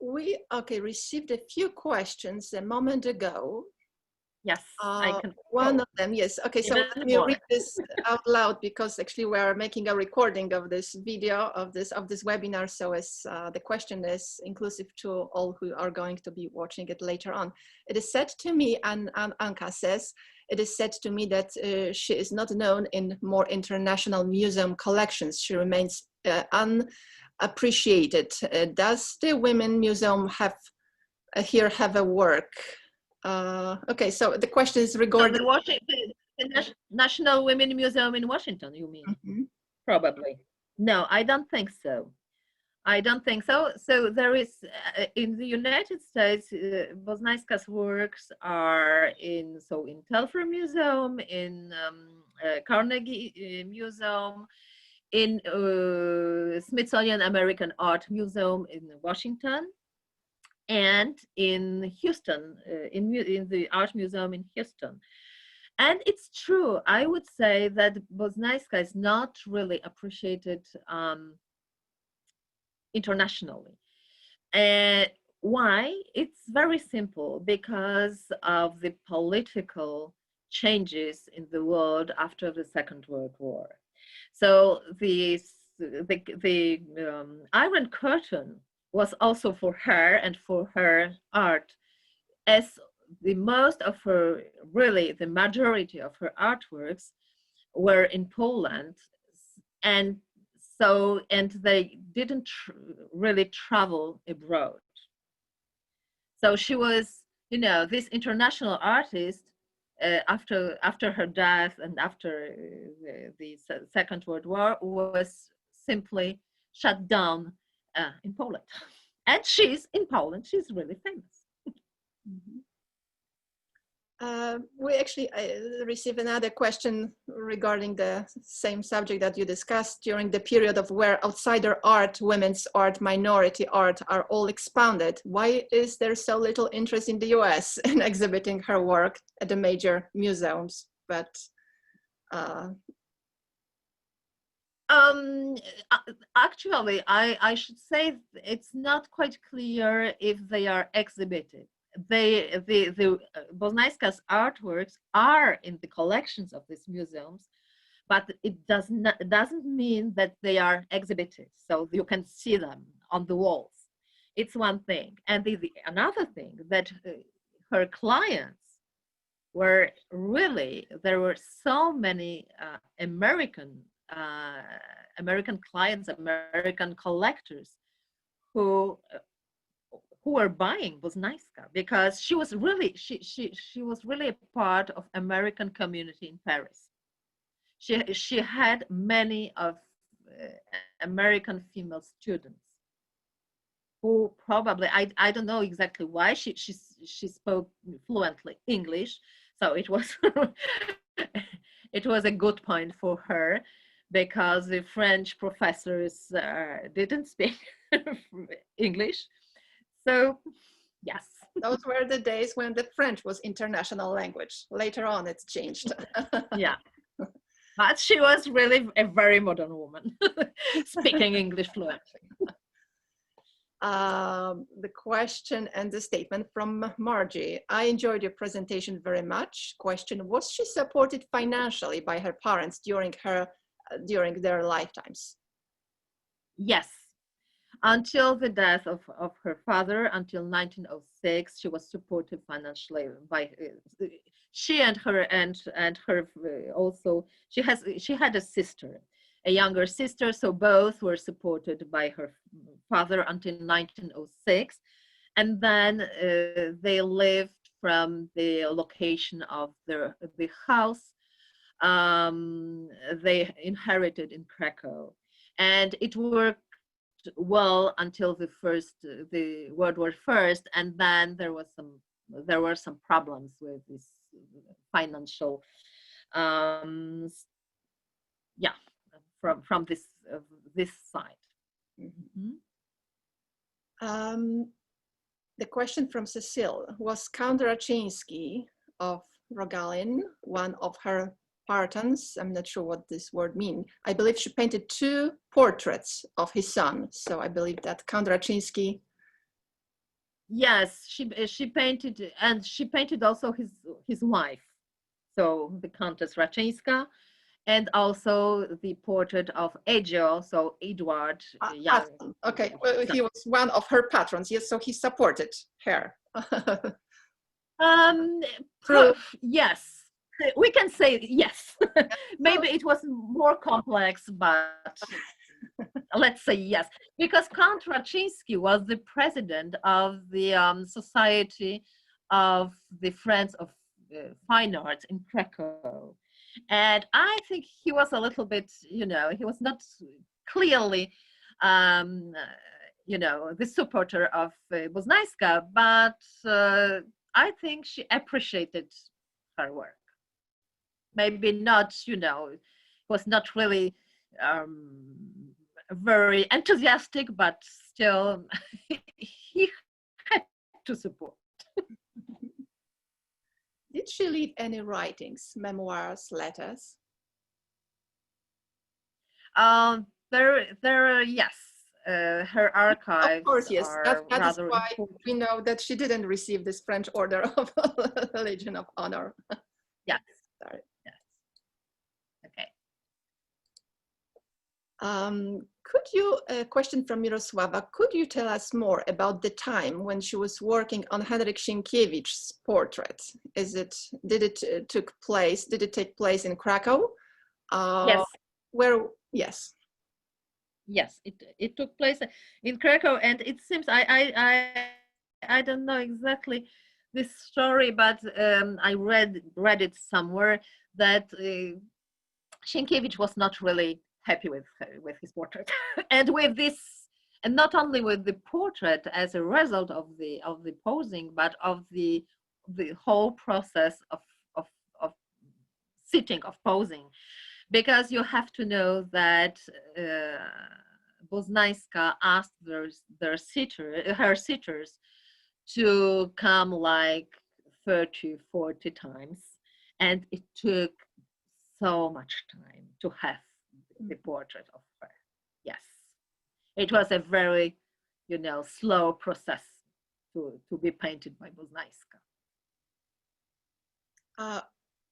We received a few questions a moment ago. Yes, I can. One of them, yes. Okay, so let me read this out loud, because actually we are making a recording of this video of this webinar, so as the question is inclusive to all who are going to be watching it later on. It is said to me, and Anka says, it is said to me that she is not known in more international museum collections. She remains unappreciated. Does the Women Museum have a work? Okay, so the question is regarding the National Women Museum in Washington, you mean? Mm-hmm. Probably. No, I don't think so. I don't think so. So there is, in the United States, Boznajska's works are in Telfair Museum, in Carnegie Museum, in Smithsonian American Art Museum in Washington, and in Houston, in the Art Museum in Houston. And it's true, I would say that Boznajska is not really appreciated internationally. Why? It's very simple, because of the political changes in the world after the Second World War. So the Iron Curtain was also for her and for her art, as the most of her, really the majority of her artworks were in Poland, and they didn't really travel abroad. So she was, this international artist. After her death and after the Second World War, was simply shut down in Poland. And she's in Poland, she's really famous. Mm-hmm. We actually received another question regarding the same subject that you discussed. During the period of where outsider art, women's art, minority art are all expounded, why is there so little interest in the US in exhibiting her work at the major museums? But actually, I should say it's not quite clear if they are exhibited. The Boznajska's artworks are in the collections of these museums, but it doesn't mean that they are exhibited, so you can see them on the walls. It's one thing. And another thing, that her clients were really, there were so many American clients, American collectors who were buying Boznajska, because she was really she was really a part of American community in Paris. She had many of American female students who probably, I don't know exactly why, she spoke fluently English, so it was it was a good point for her, because the French professors didn't speak English. So, yes. Those were the days when the French was international language. Later on, it's changed. Yeah. But she was really a very modern woman, speaking English fluently. The question and the statement from Margie. I enjoyed your presentation very much. Question, was she supported financially by her parents during their lifetimes? Yes. Until the death of her father, until 1906, she was supported financially by she and her also she had a sister, a younger sister, so both were supported by her father until 1906, and then they lived from the location of the house they inherited in Krakow, and it worked well until the World War First, and then there were some problems with this financial, yeah, from this side. Mm-hmm. The question from Cecile, was Count Raczyński of Rogalin one of her partons? I'm not sure what this word means. I believe she painted 2 portraits of his son. So I believe that Count Raczyński. Yes, she painted, and she painted also his wife. So the Countess Raczyńska, and also the portrait of Edzio, so Edward Young. Okay, well, he was one of her patrons, yes, so he supported her. Yes, we can say yes. Maybe it was more complex, but let's say yes, because Count Raczyński was the president of the Society of the Friends of Fine Arts in Krakow. And I think he was a little bit, he was not clearly, the supporter of Boznańska, but I think she appreciated her work. Maybe not, was not really very enthusiastic, but still he had to support. Did she leave any writings, memoirs, letters? Yes. Her archives. Of course, yes. That is why important. We know that she didn't receive this French Order of Legion of Honor. Yes. Sorry. Yes. Okay. Could you, a question from Mirosława, could you tell us more about the time when she was working on Henryk Sienkiewicz's portrait? Did it take place in Krakow? Yes. Yes. Yes, it took place in Krakow, and it seems I don't know exactly this story, but I read it somewhere that Sienkiewicz was not really happy with his portrait, and with this, and not only with the portrait as a result of the posing, but of the whole process of sitting, of posing, because you have to know that Boznańska asked her sitters to come like 30, 40 times, and it took so much time to have the portrait of her. Yes, it was a very, slow process to be painted by Boznańska.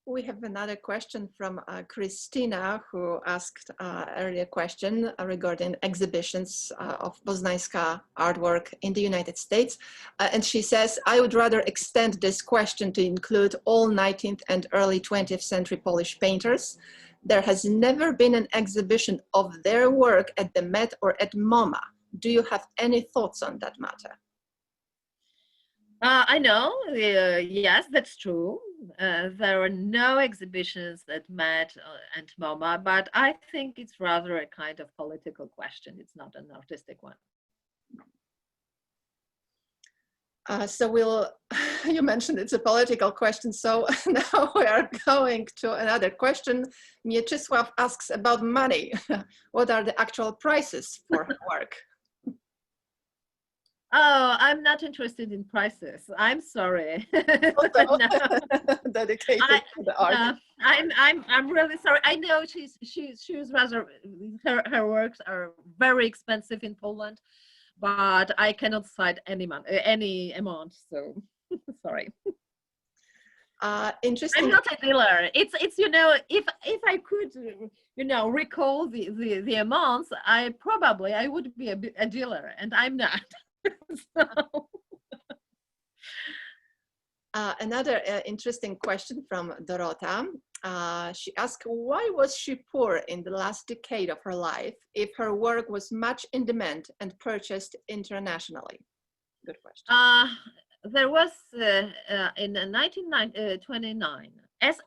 We have another question from Christina, who asked earlier question regarding exhibitions of Boznańska artwork in the United States. And she says, I would rather extend this question to include all 19th and early 20th century Polish painters. There has never been an exhibition of their work at the Met or at MoMA. Do you have any thoughts on that matter? I know, yes, that's true. There are no exhibitions at Met and MoMA, but I think it's rather a kind of political question. It's not an artistic one. So you mentioned it's a political question, so now we are going to another question. Mieczysław asks about money. What are the actual prices for her work? Oh, I'm not interested in prices. I'm sorry. No. Dedicated to the art. I'm really sorry. I know she's rather her works are very expensive in Poland, but I cannot cite any amount. So sorry. I'm Interesting. not a dealer. It's if I could recall the amounts, I would be a dealer, and I'm not. So, Another interesting question from Dorota. She asked, why was she poor in the last decade of her life if her work was much in demand and purchased internationally? Good question. there was in 1929, as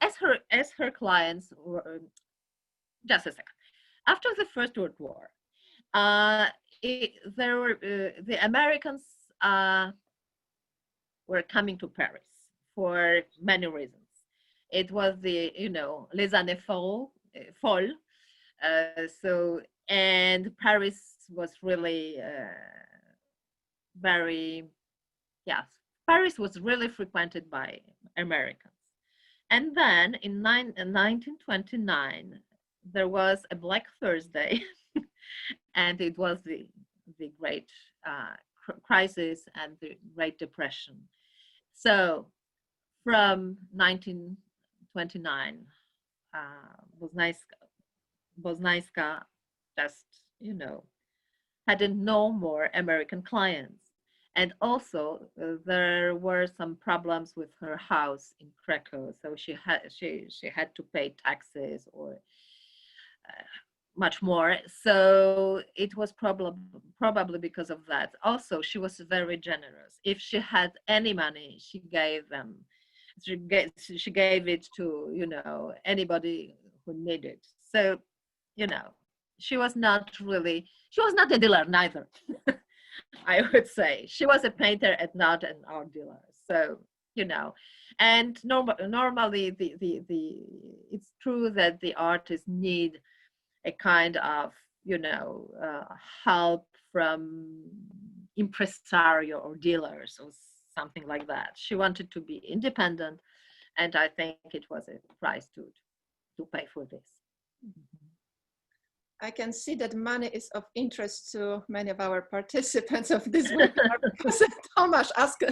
her clients were, just a second, after the First World War, there were the Americans were coming to Paris for many reasons. It was the les années folles, so, and Paris was really very, yes, Paris was really frequented by Americans. And then in 1929, there was a Black Thursday, and it was the Great Crisis and the Great Depression. So from 1929, Boznajska just, had no more American clients. And also there were some problems with her house in Krakow. So she had to pay taxes or much more. So it was probably because of that. Also, she was very generous. If she had any money, she gave them. She gave it to anybody who needed. So she was not a dealer neither. I would say she was a painter and not an art dealer. So and normally it's true that the artists need a kind of help from impresario or dealers or something like that. She wanted to be independent, and I think it was a price to pay for this. I can see that money is of interest to many of our participants of this webinar because Tomasz asked,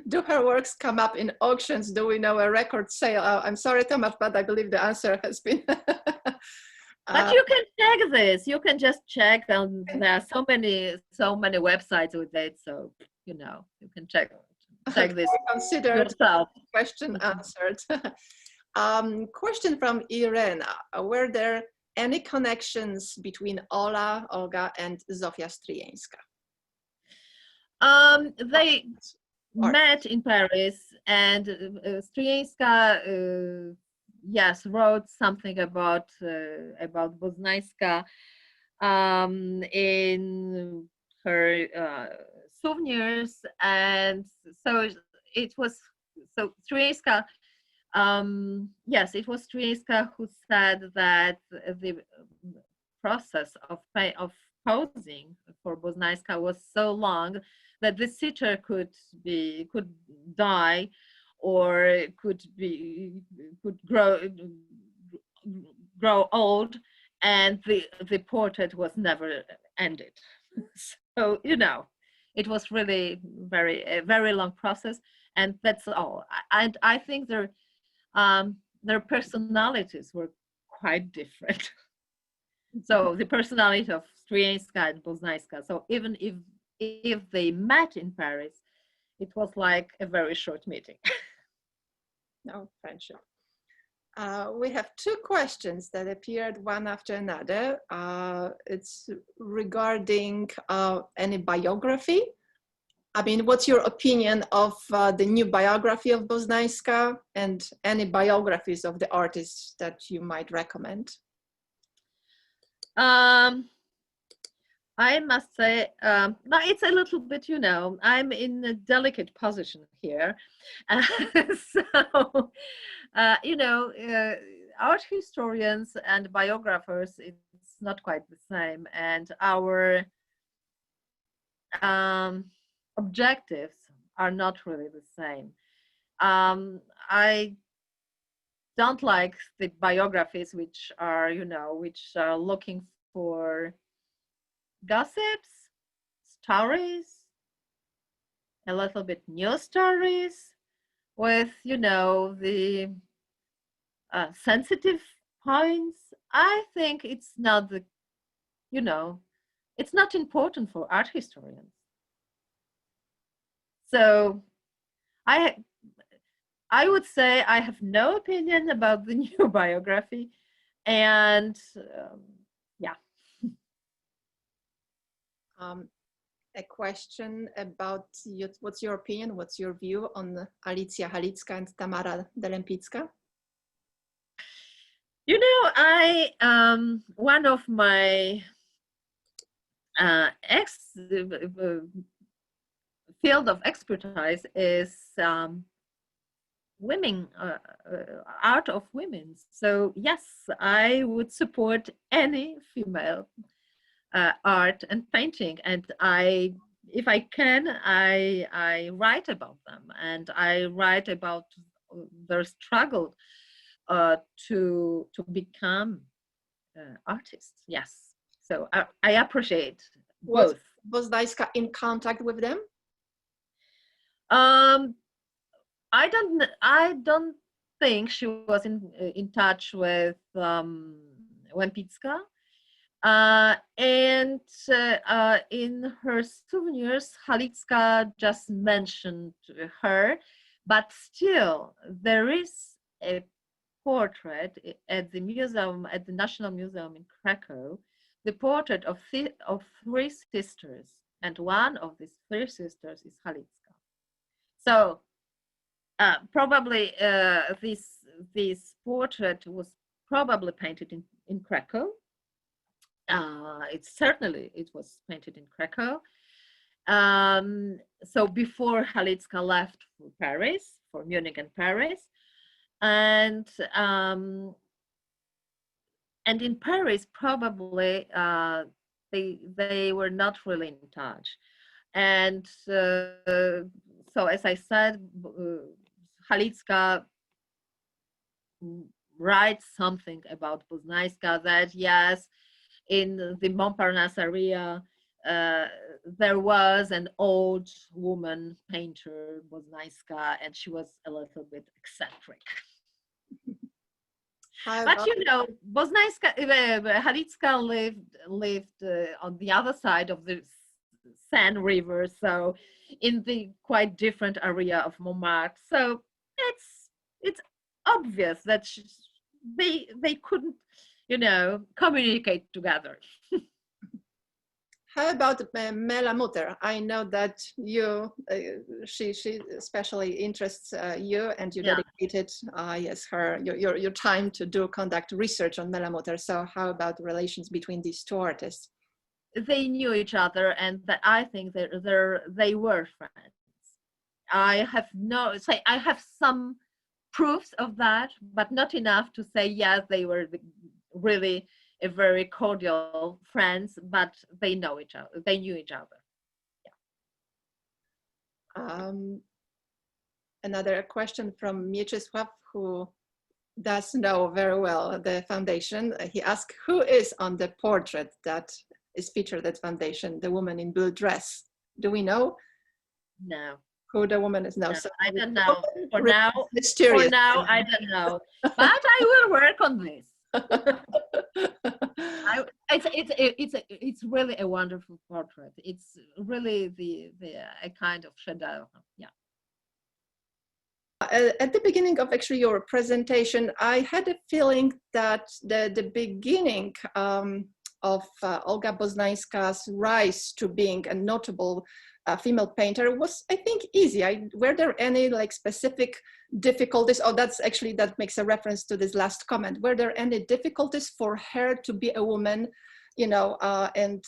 do her works come up in auctions? Do we know a record sale? I'm sorry, Tomasz, but I believe the answer has been. But you can check this. You can just check, and there are so many websites with it. So you can check this. Consider yourself. Question answered. Question from Irena: were there any connections between Olga, and Zofia Stryjeńska? They met in Paris, and Stryjeńska, yes, wrote something about Boznajska in her souvenirs, and so it was. So Stryjeńska. Yes, it was Stryjeńska who said that the process of posing for Boznajska was so long that the sitter could die or could grow old, and the portrait was never ended. So it was really a very long process, and that's all. And I think their personalities were quite different. So the personality of Stryjeńska and Boznajska. So even if they met in Paris, it was like a very short meeting. No friendship. We have two questions that appeared one after another. It's regarding any biography. I mean, what's your opinion of the new biography of Boznajska and any biographies of the artists that you might recommend? I must say, no, it's a little bit, I'm in a delicate position here. So, art historians and biographers, it's not quite the same. And our objectives are not really the same. I don't like the biographies which are looking for gossips, stories, a little bit new stories with, the sensitive points. I think it's not you know, it's not important for art historians. So I I would say I have no opinion about the new biography, and yeah. A question about what's your opinion, what's your view on Alicja Halicka and Tamara Delempicka? One of my field of expertise is women, art of women. So yes, I would support any female art and painting, and if I can, I write about them, and I write about their struggle to become artists. Yes, so I appreciate both. Was Boznajska in contact with them? I don't think she was in touch with Łępicka. And in her souvenirs, Halicka just mentioned her, but still there is a portrait at the museum, at the National Museum in Krakow, the portrait of three sisters, and one of these three sisters is Halicka. So probably this portrait was probably painted in Krakow. It was painted in Krakow. So before Halicka left for Paris, for Munich and Paris, and in Paris probably they were not really in touch, and so as I said, Halicka writes something about Boznajska, that yes, in the Montparnasse area, there was an old woman painter, Boznajska, and she was a little bit eccentric. But Boznajska, Halicka lived on the other side of the Seine River, so in the quite different area of Montmartre. So it's obvious that they couldn't, communicate together. How about Mela Mutter? I know that she especially interests you, and you dedicated your time to conduct research on Mela Mutter. So how about the relations between these two artists? They knew each other, and I think they were friends. I have some proofs of that, but not enough to say yes, they were really a very cordial friends, but they knew each other. Yeah. Another question from Mieczysław, who does know very well the foundation. He asked, who is on the portrait that is featured at foundation, the woman in blue dress? Do we know? No. Who the woman is now? No, so I don't know. For now, I don't know. But I will work on this. It's really a wonderful portrait. It's really a kind of chef-d'oeuvre. Yeah. At the beginning of actually your presentation, I had a feeling that the beginning of Olga Boznajska's rise to being a notable female painter was, I think, easy. Were there any specific difficulties? Oh, that makes a reference to this last comment. Were there any difficulties for her to be a woman, and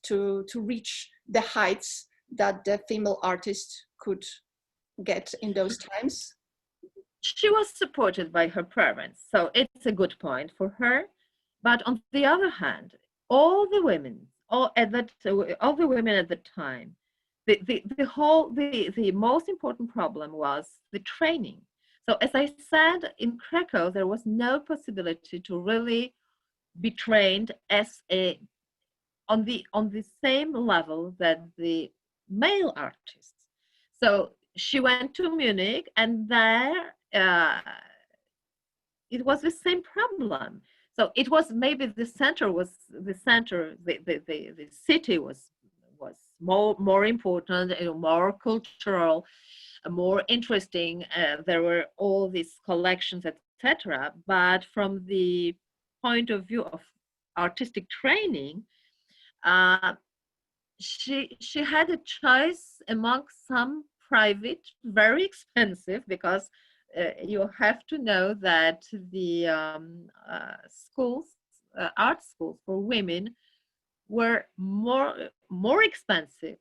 to reach the heights that the female artist could get in those times? She was supported by her parents, so it's a good point for her. But on the other hand, all the women at the time, the most important problem was the training. So as I said, in Krakow, there was no possibility to really be trained as a on the same level that the male artists. So she went to Munich, and there it was the same problem. So it was maybe the center was the center, the city was more important, more cultural, more interesting. There were all these collections, etc. But from the point of view of artistic training, she had a choice among some private, very expensive, because you have to know that the schools, art schools for women, were more expensive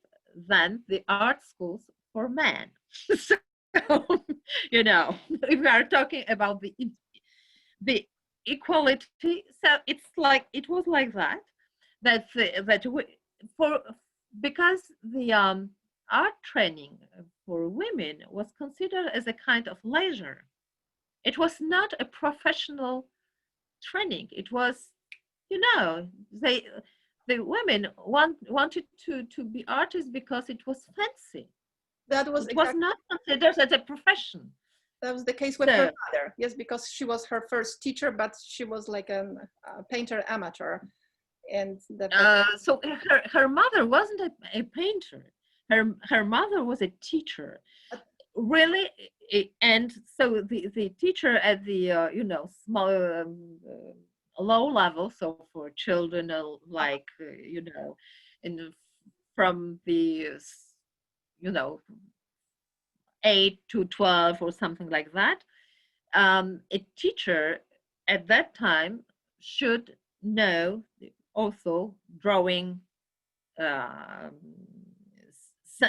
than the art schools for men. So, you know, if we are talking about the equality, so it's like it was like that. For because the art training for women was considered as a kind of leisure. It was not a professional training. It was, you know, the women wanted to be artists because it was fancy. That was it was not considered as a profession. That was the case with her mother. Yes, because she was her first teacher, but she was like a painter amateur. And so her mother wasn't a painter. Her mother was a teacher, really. And so the teacher at the you know, small low level, so for children like you know, from the, you know, 8 to 12 or something like that, a teacher at that time should know also drawing,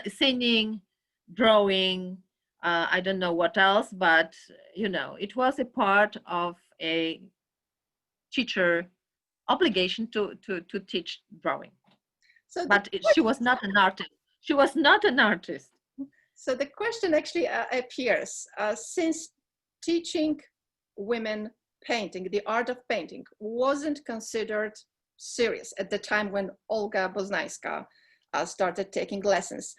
singing, drawing, I don't know what else, but you know, it was a part of a teacher obligation to teach drawing. So but she was not an artist. She was not an artist. So the question actually appears, since teaching women painting, the art of painting, wasn't considered serious at the time when Olga Boznańska started taking lessons.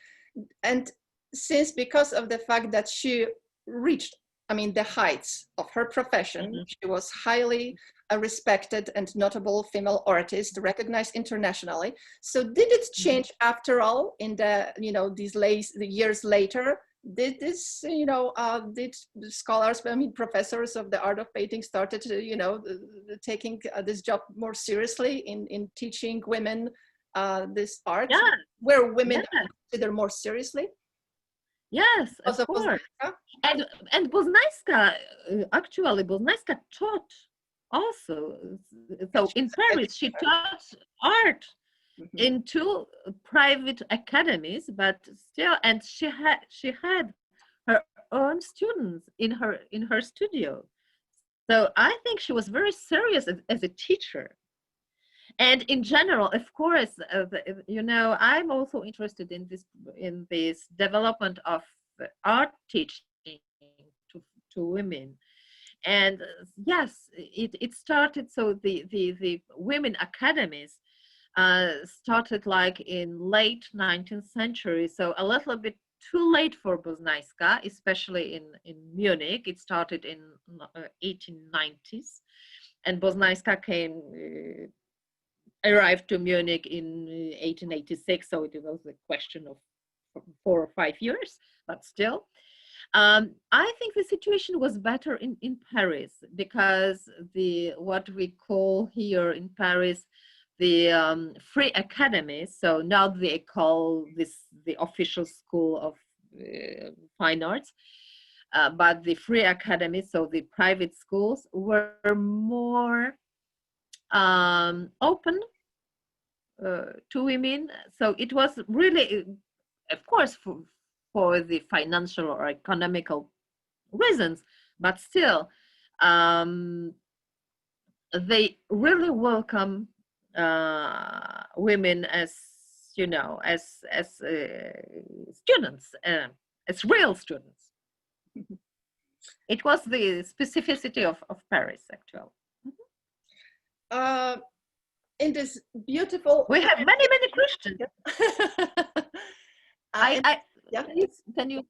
And since, because of the fact that she reached, I mean, the heights of her profession, she was highly respected and notable female artist, recognized internationally. So did it change after all in the, you know, the years later? Did this, you know, did scholars, I mean, professors of the art of painting started to, you know, taking this job more seriously in teaching women this art? Yeah. Where women are considered more seriously? Yes, of course. And Boznańska, actually, Boznańska taught also. So in Paris, she taught art in 2 private academies, but still, and she had her own students in her studio. So I think she was very serious as a teacher. And in general, of course, you know, I'm also interested in this development of art teaching to women. And yes, it started. So the women academies started like in late 19th century. So a little bit too late for Boznańska, especially in Munich. It started in 1890s, and Boznańska arrived to Munich in 1886, so it was a question of 4 or 5 years, but still. I think the situation was better in Paris, because what we call here in Paris the free academies, so now they call this the official school of fine arts, but the free academies, so the private schools, were more open to women. So it was really, of course, for the financial or economical reasons, but still they really welcome women as, you know, as students, as real students. It was the specificity of Paris, actually. in this beautiful. We have many questions. Yeah. Can you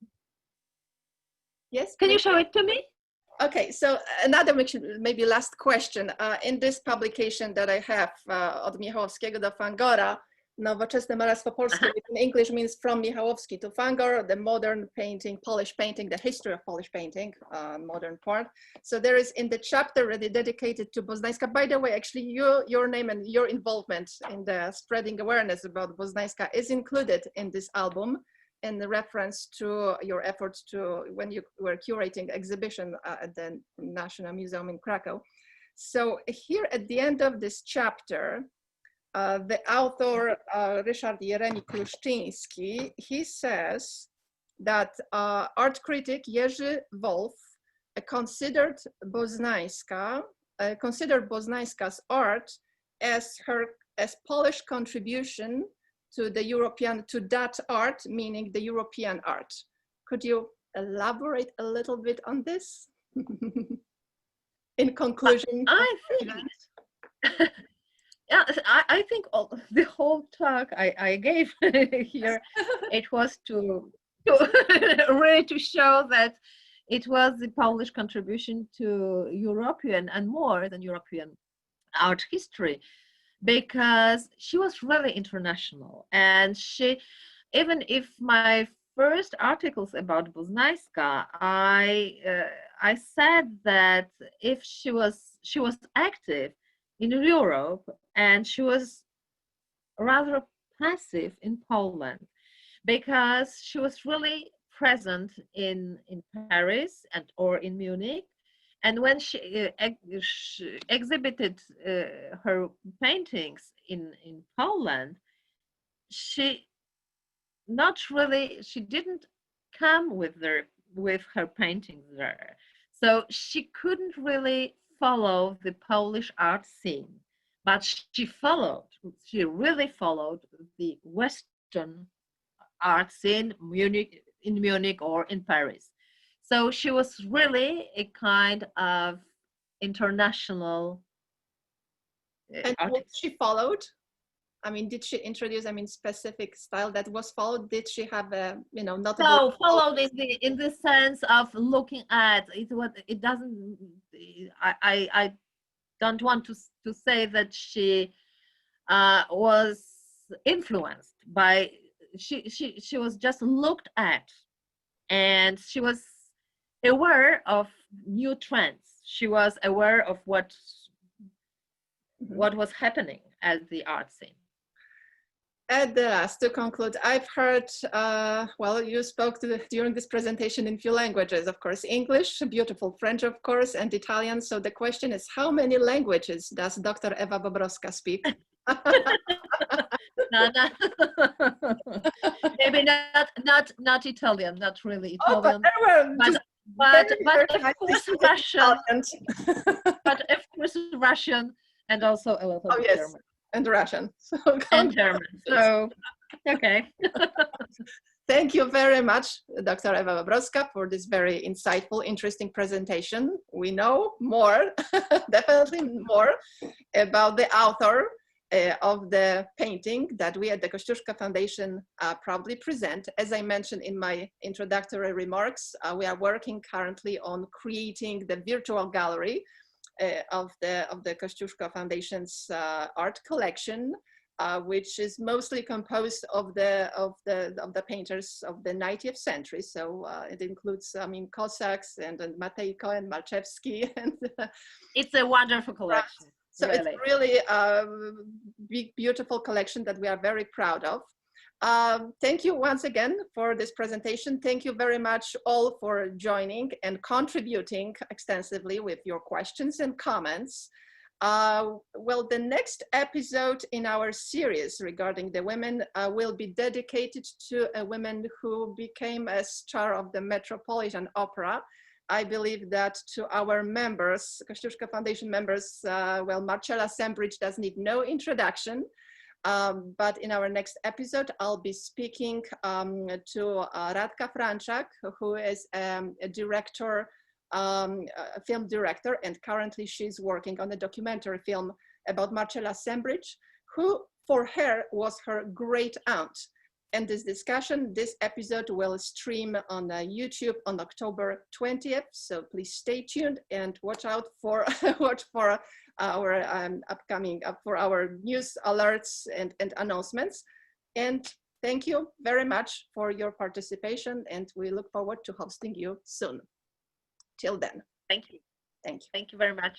Yes. can you please. show it to me? Okay, so another maybe last question. In this publication that I have od Michałowskiego do Fangora, Nowoczesne Malarstwo Polskie, which in English means From Michałowski to Fangor, the modern painting, Polish painting, the history of Polish painting, modern part. So there is in the chapter already dedicated to Boznańska. By the way, actually your name and your involvement in the spreading awareness about Boznańska is included in this album, in the reference to your efforts to when you were curating exhibition at the National Museum in Krakow. So here at the end of this chapter, the author, Ryszard Jeremi Kluszczyński, he says that art critic Jerzy Wolf considered Boznańska's art as Polish contribution to the European, to that art, meaning the European art. Could you elaborate a little bit on this? In conclusion. I think, yeah, I think the whole talk I gave here, it was to really to show that it was the Polish contribution to European and more than European art history, because she was really international. And she, even if my first articles about Boznańska, I said that if she was active in Europe and she was rather passive in Poland, because she was really present in Paris or in Munich. And when she exhibited her paintings in Poland, she didn't come with her paintings there. So she couldn't really follow the Polish art scene, but she really followed the Western art scene in Munich or in Paris. So she was really a kind of international and artist. what she followed? I mean, did she introduce, I mean, specific style that was followed? Did she have a, not no, followed in the sense of looking at it? What it doesn't. I don't want to say that she was influenced by. She was just looked at, and she was aware of new trends. She was aware of what was happening at the art scene. At the last, to conclude, I've heard, well, you spoke during this presentation in few languages, of course, English, beautiful French, of course, and Italian. So the question is, how many languages does Dr. Ewa Bobrowska speak? No, maybe not Italian, not really Italian, but of course Russian, but of course Russian, and also a little bit German. And Russian. And German. So, okay. Thank you very much, Dr. Ewa Bobrowska, for this very insightful, interesting presentation. We know more, definitely more, about the author of the painting that we at the Kościuszko Foundation proudly present. As I mentioned in my introductory remarks, we are working currently on creating the virtual gallery of the Kościuszko Foundation's art collection, which is mostly composed of the painters of the 19th century. So it includes, I mean, Cossacks and Matejko and Malczewski. And it's a wonderful collection. So really. It's really a big, beautiful collection that we are very proud of. Thank you once again for this presentation. Thank you very much all for joining and contributing extensively with your questions and comments. Well, the next episode in our series regarding the women will be dedicated to a woman who became a star of the Metropolitan Opera. I believe that to our members, Kościuszko Foundation members, well, Marcela Sembridge does need no introduction. But in our next episode, I'll be speaking to Radka Franczak, who is a director, a film director, and currently she's working on a documentary film about Marcella Sembridge, who for her was her great aunt. And this discussion, this episode will stream on YouTube on October 20th. So please stay tuned and watch out for watch for our upcoming for our news alerts and announcements. And thank you very much for your participation, and we look forward to hosting you soon. Till then. Thank you. Thank you. Thank you very much.